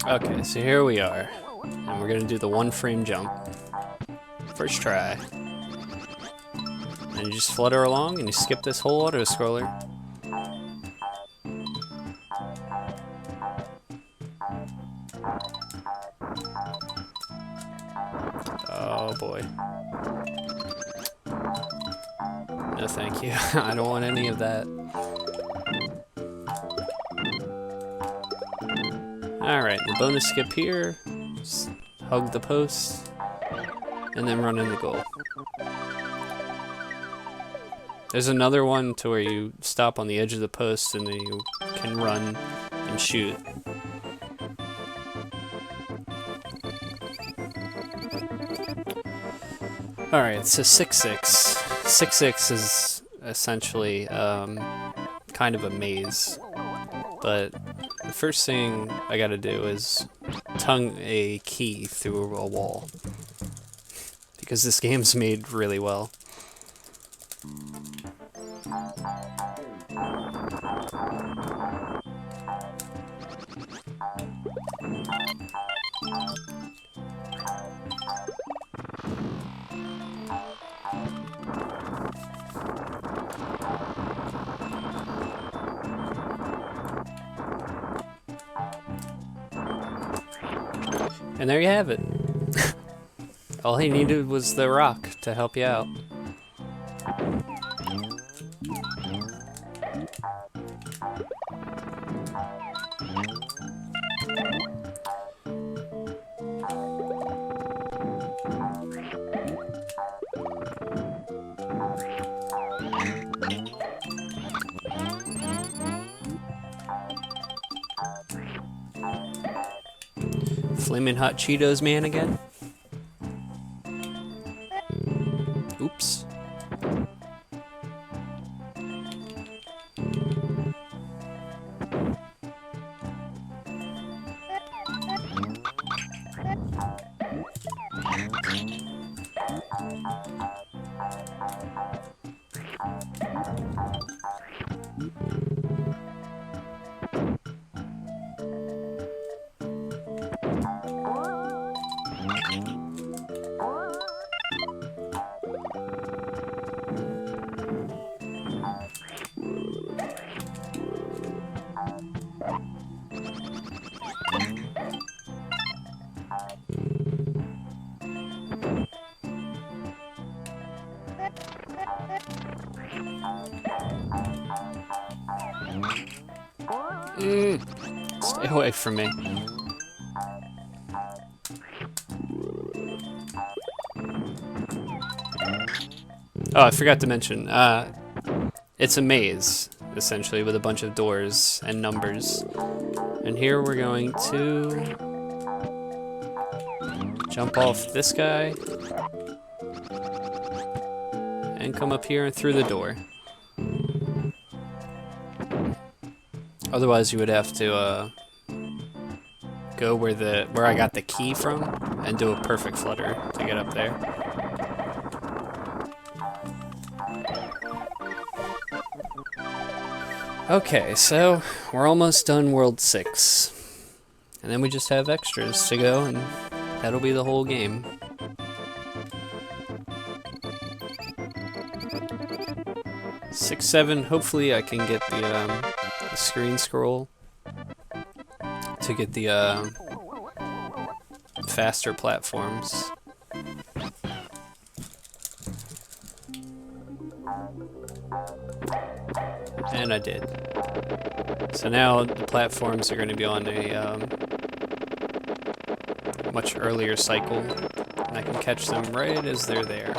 Okay, so here we are, and we're gonna do the one frame jump. First try. And you just flutter along and you skip this whole auto-scroller. Oh boy. No thank you. I don't want any of that. Alright, the bonus skip here. Just hug the post. And then run in the goal. There's another one to where you stop on the edge of the post and then you can run and shoot. Alright, so 6-6. 6-6 is essentially kind of a maze. But the first thing I gotta do is tongue a key through a wall. Because this game's made really well. And there you have it. All he needed was the rock to help you out. Flamin' Hot Cheetos man again? Oops. Stay away from me. Oh, I forgot to mention, it's a maze, essentially, with a bunch of doors and numbers. And here we're going to jump off this guy and come up here and through the door. Otherwise, you would have to go where I got the key from and do a perfect flutter to get up there. Okay, so we're almost done World 6. And then we just have extras to go, and that'll be the whole game. Six, 7, hopefully I can get the screen scroll to get the faster platforms. And I did. So now the platforms are going to be on a much earlier cycle, and I can catch them right as they're there.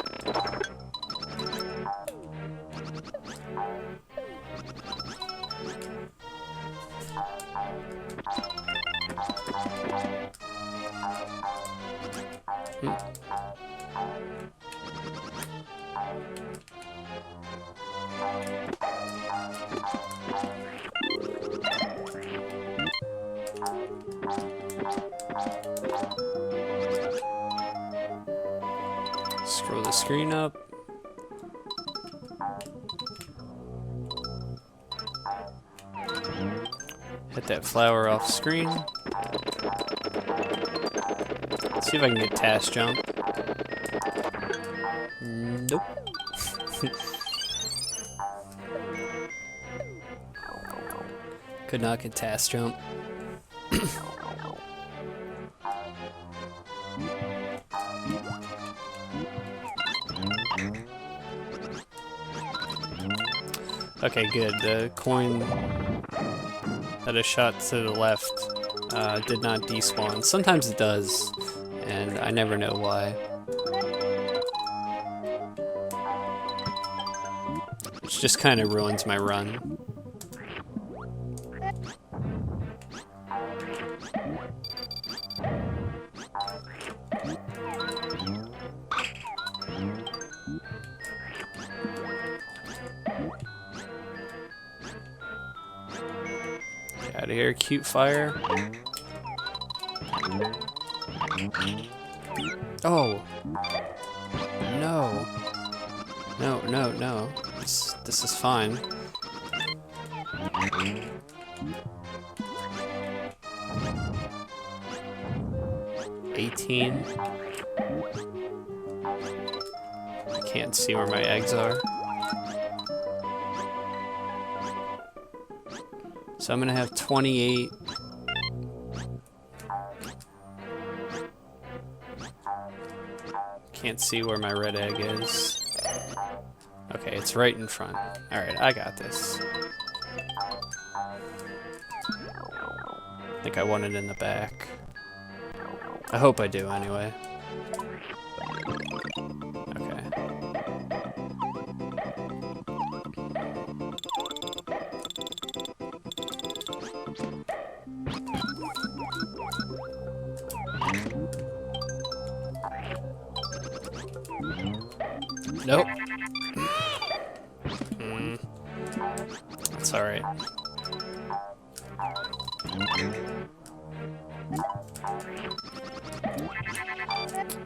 Scroll the screen up. Hit that flower off screen. Let's see if I can get task jump. Nope. Could not get task jump. Okay, good. The coin that I shot to the left did not despawn. Sometimes it does, and I never know why. Which just kind of ruins my run. Out of here, cute fire. Oh no! No, no, no! This is fine. $18. I can't see where my eggs are. So I'm gonna have 28. can't see where my red egg is. Okay, it's right in front. Alright, I got this. I think I want it in the back. I hope I do, anyway. Okay. Nope. That's alright.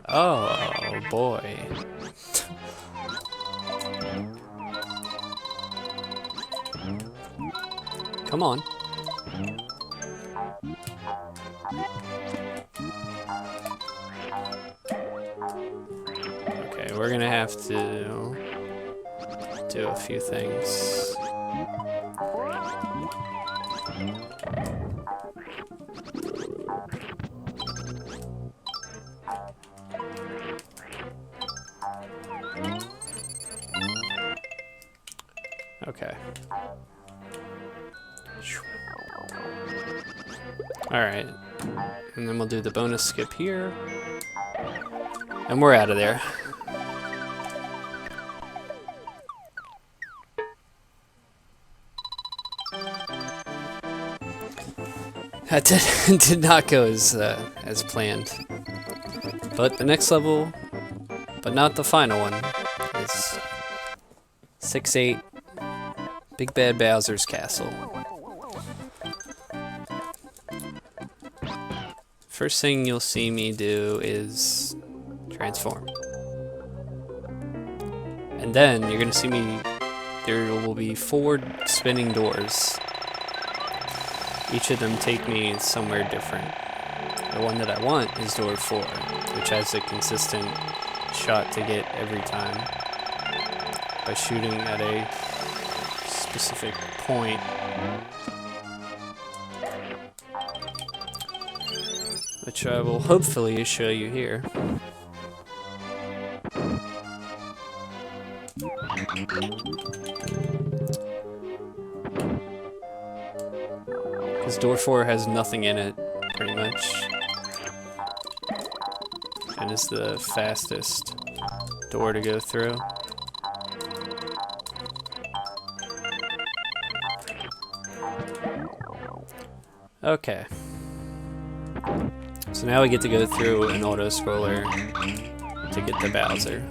Oh boy. Come on. Okay, we're gonna have to do a few things. Okay. Alright. And then we'll do the bonus skip here. And we're out of there. That did not go as planned. But the next level, but not the final one, is 6-8 Big Bad Bowser's Castle. First thing you'll see me do is transform. And then you're gonna see me, there will be 4 spinning doors. Each of them take me somewhere different. The one that I want is door 4, which has a consistent shot to get every time by shooting at a specific point. Which I will hopefully show you here. Because door 4 has nothing in it, pretty much. And is the fastest door to go through. Okay. So now we get to go through an auto-scroller to get the Bowser.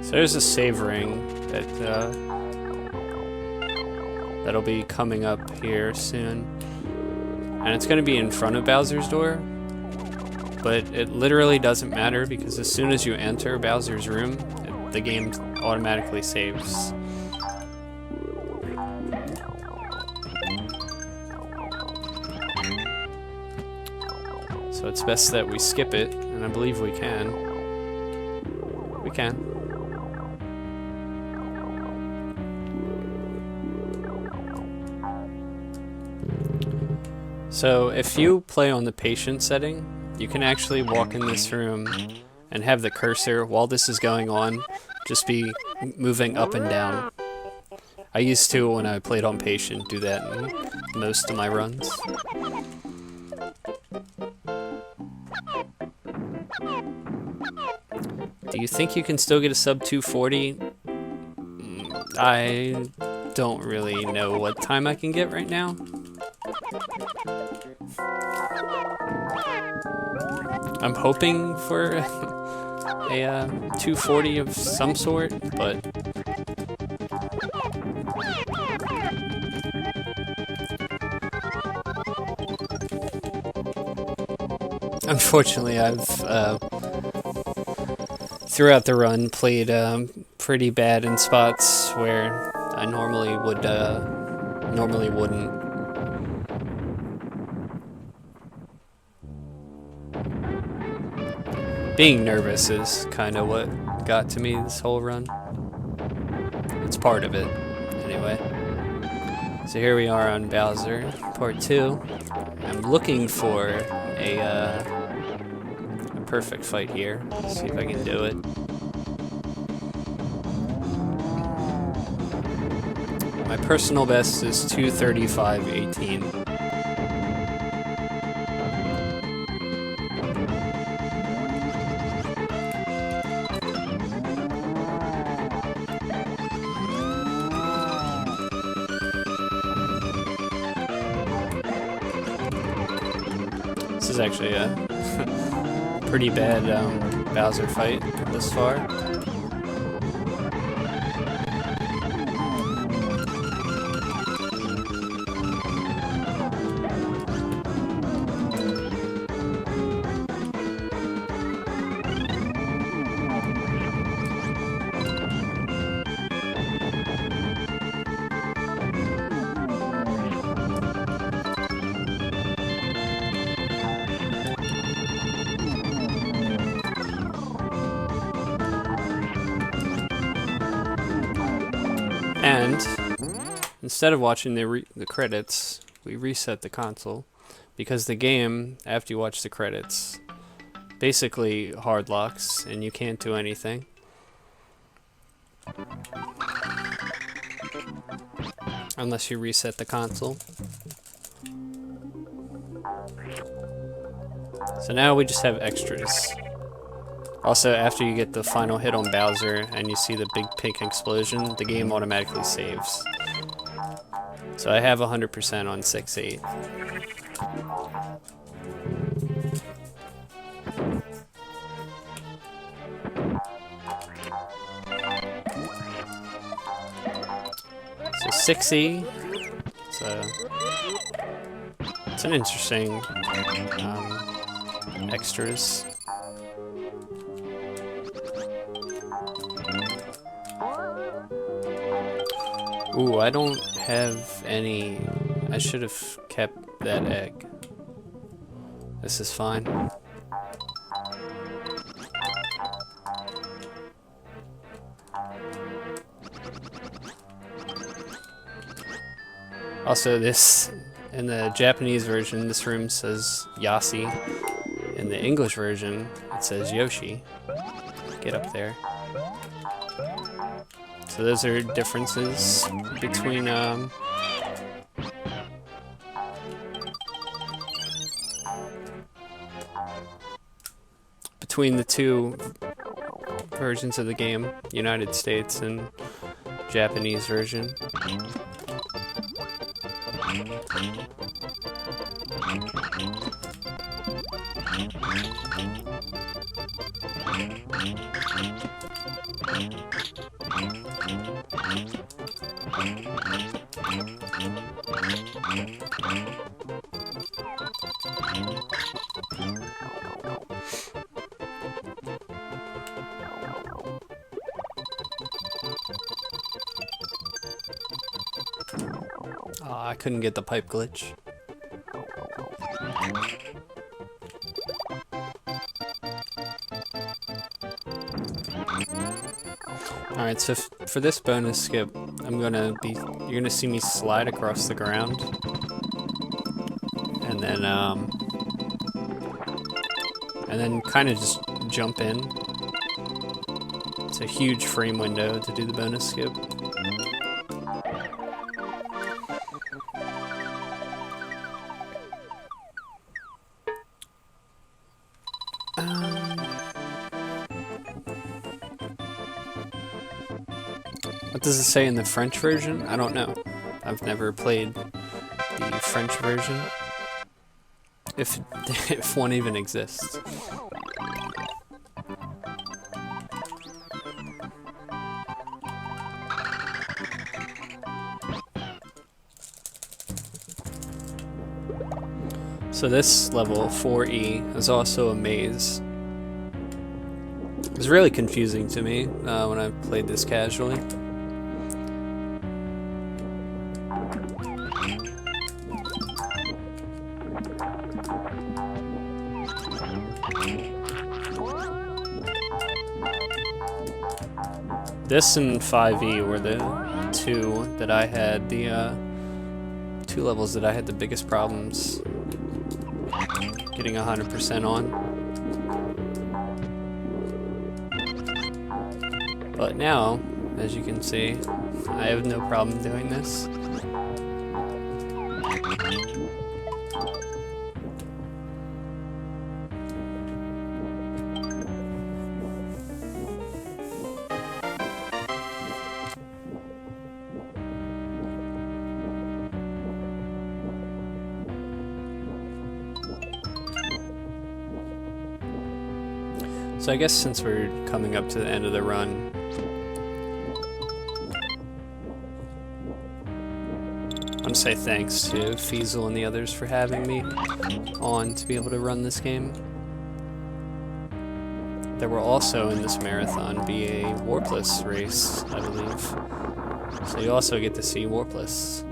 So there's a save ring that that'll be coming up here soon, and it's going to be in front of Bowser's door, but it literally doesn't matter because as soon as you enter Bowser's room, the game automatically saves. So it's best that we skip it, and I believe we can. We can. So if you play on the patient setting, you can actually walk in this room and have the cursor, while this is going on, just be moving up and down. I used to, when I played on patient, do that in most of my runs. Do you think you can still get a sub 240? I don't really know what time I can get right now. I'm hoping for a 240 of some sort, but unfortunately I've throughout the run played pretty bad in spots where I normally wouldn't. Being nervous is kind of what got to me this whole run. It's part of it, anyway. So here we are on Bowser, part 2. I'm looking for a perfect fight here. Let's see if I can do it. My personal best is 2:35.18. This is actually a pretty bad Bowser fight this far. And instead of watching the credits, we reset the console because the game, after you watch the credits, basically hard locks and you can't do anything. Unless you reset the console. So now we just have extras. Also, after you get the final hit on Bowser and you see the big pink explosion, the game automatically saves. So I have 100% on 6.8. So 6E. It's an interesting extras. Ooh, I don't have any. I should have kept that egg. This is fine. Also, this, in the Japanese version, this room says Yoshi. In the English version, it says Yoshi. Get up there. So those are differences between the two versions of the game, United States and Japanese version. I couldn't get the pipe glitch. Alright, so for this bonus skip, you're gonna see me slide across the ground. And then kind of just jump in. It's a huge frame window to do the bonus skip. What does it say in the French version? I don't know. I've never played the French version. If one even exists. So this level, 4E, is also a maze. It was really confusing to me when I played this casually. This and 5E were the two that I had, the two levels that I had the biggest problems getting 100% on. But now, as you can see, I have no problem doing this. So I guess since we're coming up to the end of the run, I want to say thanks to Feasel and the others for having me on to be able to run this game. There will also in this marathon be a Warpless race, I believe. So you also get to see Warpless.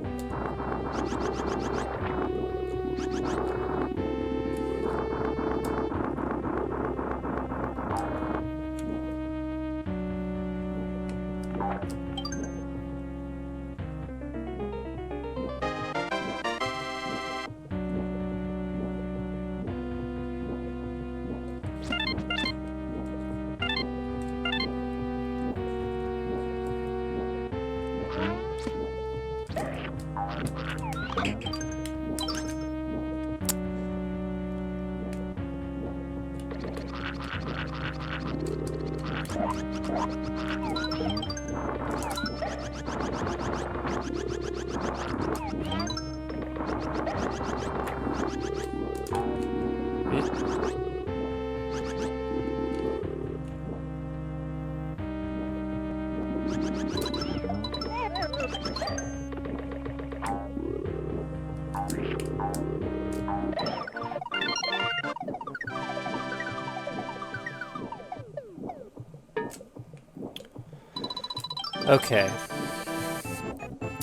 Okay,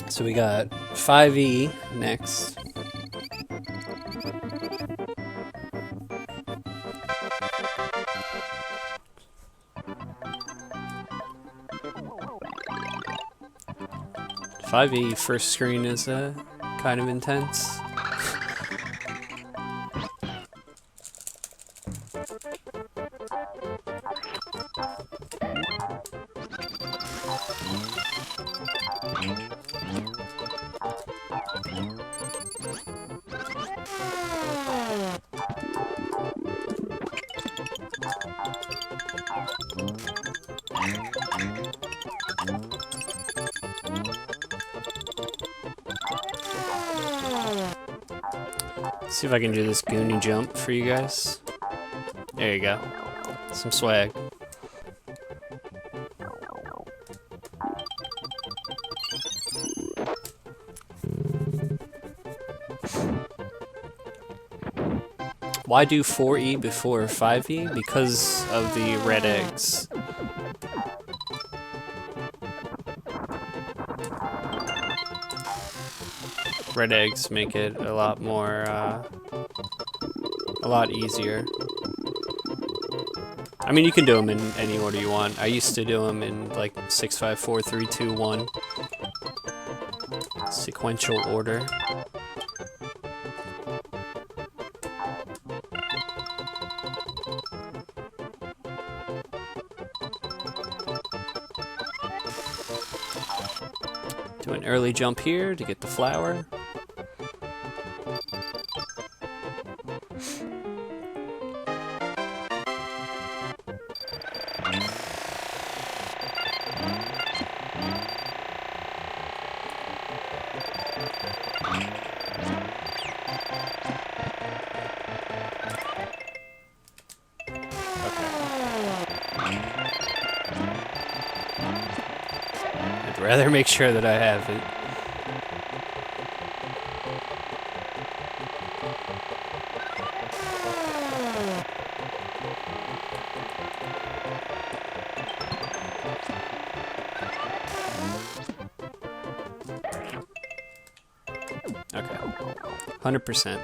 so we got 5E next. First screen is kind of intense. See if I can do this Goonie jump for you guys. There you go. Some swag. Why do 4E before 5E? Because of the red eggs. Red eggs make it a lot more, a lot easier. I mean, you can do them in any order you want. I used to do them in like 6, 5, 4, 3, 2, 1. Sequential order. Do an early jump here to get the flower. I'd rather make sure that I have it. Okay. 100%.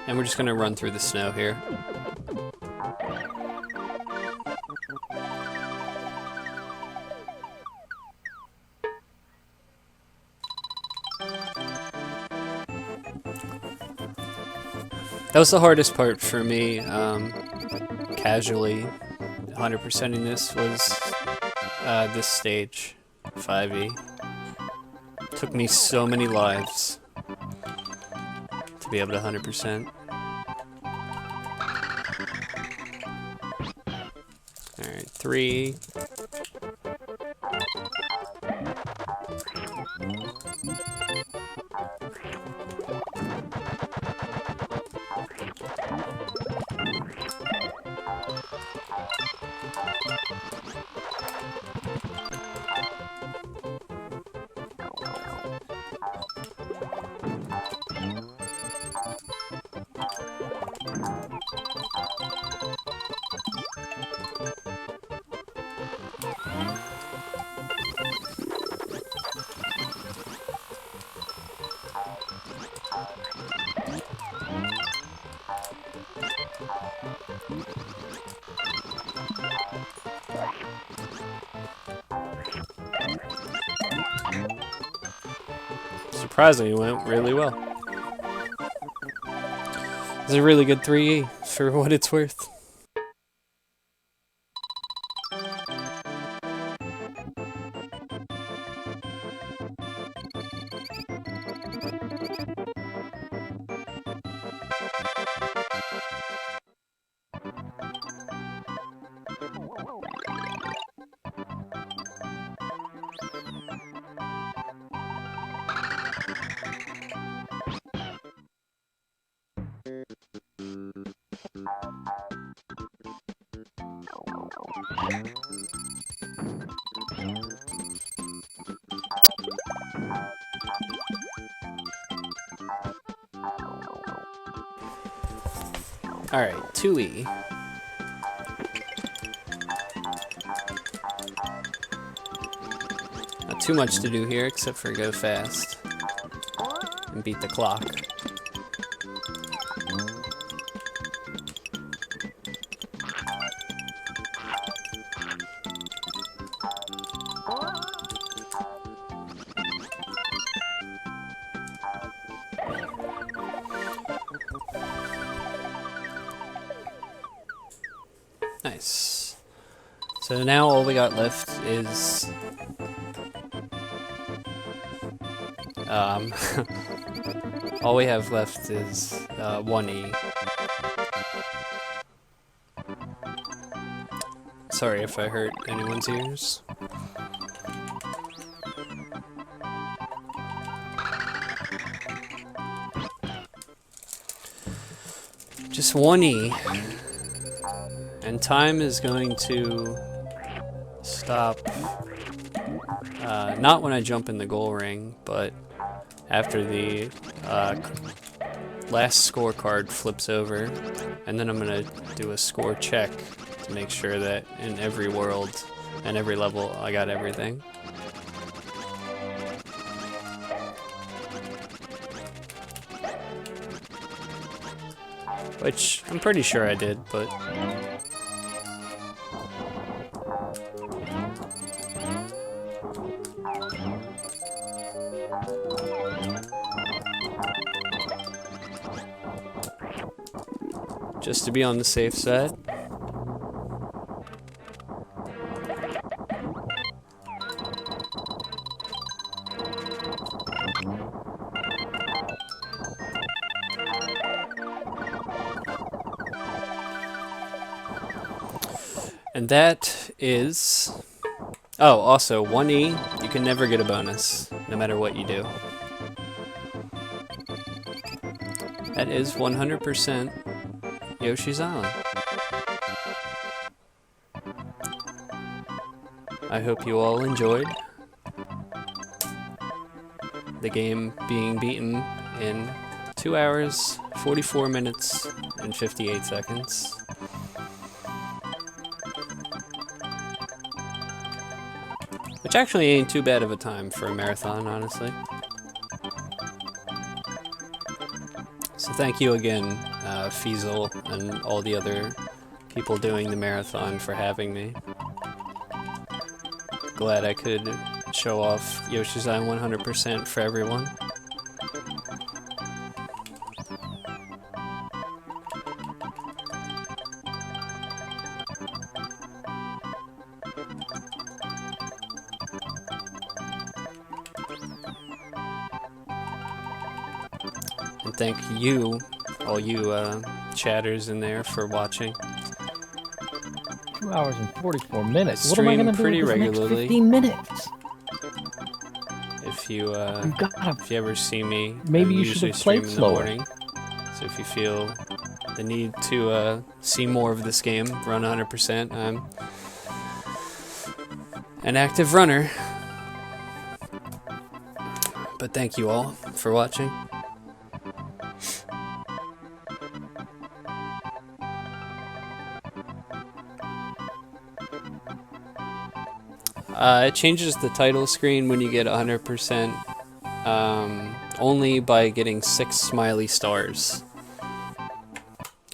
And we're just gonna run through the snow here. That was the hardest part for me, casually 100%ing this was this stage, 5e. Took me so many lives to be able to 100%. Alright, 3. Surprisingly, it went really well. It's a really good 3E for what it's worth. Alright, 2E. Not too much to do here except for go fast and beat the clock. Nice. So now all we got left is all we have left is 1E. Sorry if I hurt anyone's ears. Just 1E. And time is going to stop, not when I jump in the goal ring, but after the last scorecard flips over, and then I'm going to do a score check to make sure that in every world and every level I got everything. Which I'm pretty sure I did, but just to be on the safe side. And that is... Oh, also, 1E, you can never get a bonus, no matter what you do. That is 100% Yoshi's Island. I hope you all enjoyed the game being beaten in 2 hours, 44 minutes, and 58 seconds. Which actually ain't too bad of a time for a marathon, honestly. So thank you again, Feasel, and all the other people doing the marathon for having me. Glad I could show off Yoshi's Island 100% for everyone. And thank you, all you chatters in there, for watching. 2 hours and 44 minutes. I What am I stream going to do pretty with this regularly. next 15 minutes? If you gotta, if you ever see me, maybe I you should usually have stream played in the slower. morning. So if you feel the need to see more of this game, run 100%. I'm an active runner. But thank you all for watching. It changes the title screen when you get 100%, only by getting 6 smiley stars.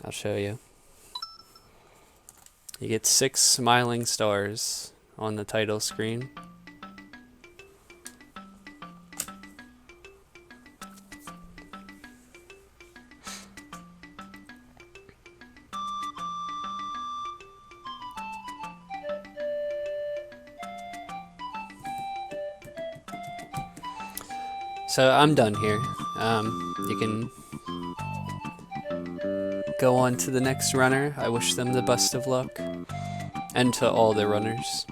I'll show you. You get 6 smiling stars on the title screen. So I'm done here. You can go on to the next runner. I wish them the best of luck. And to all the runners.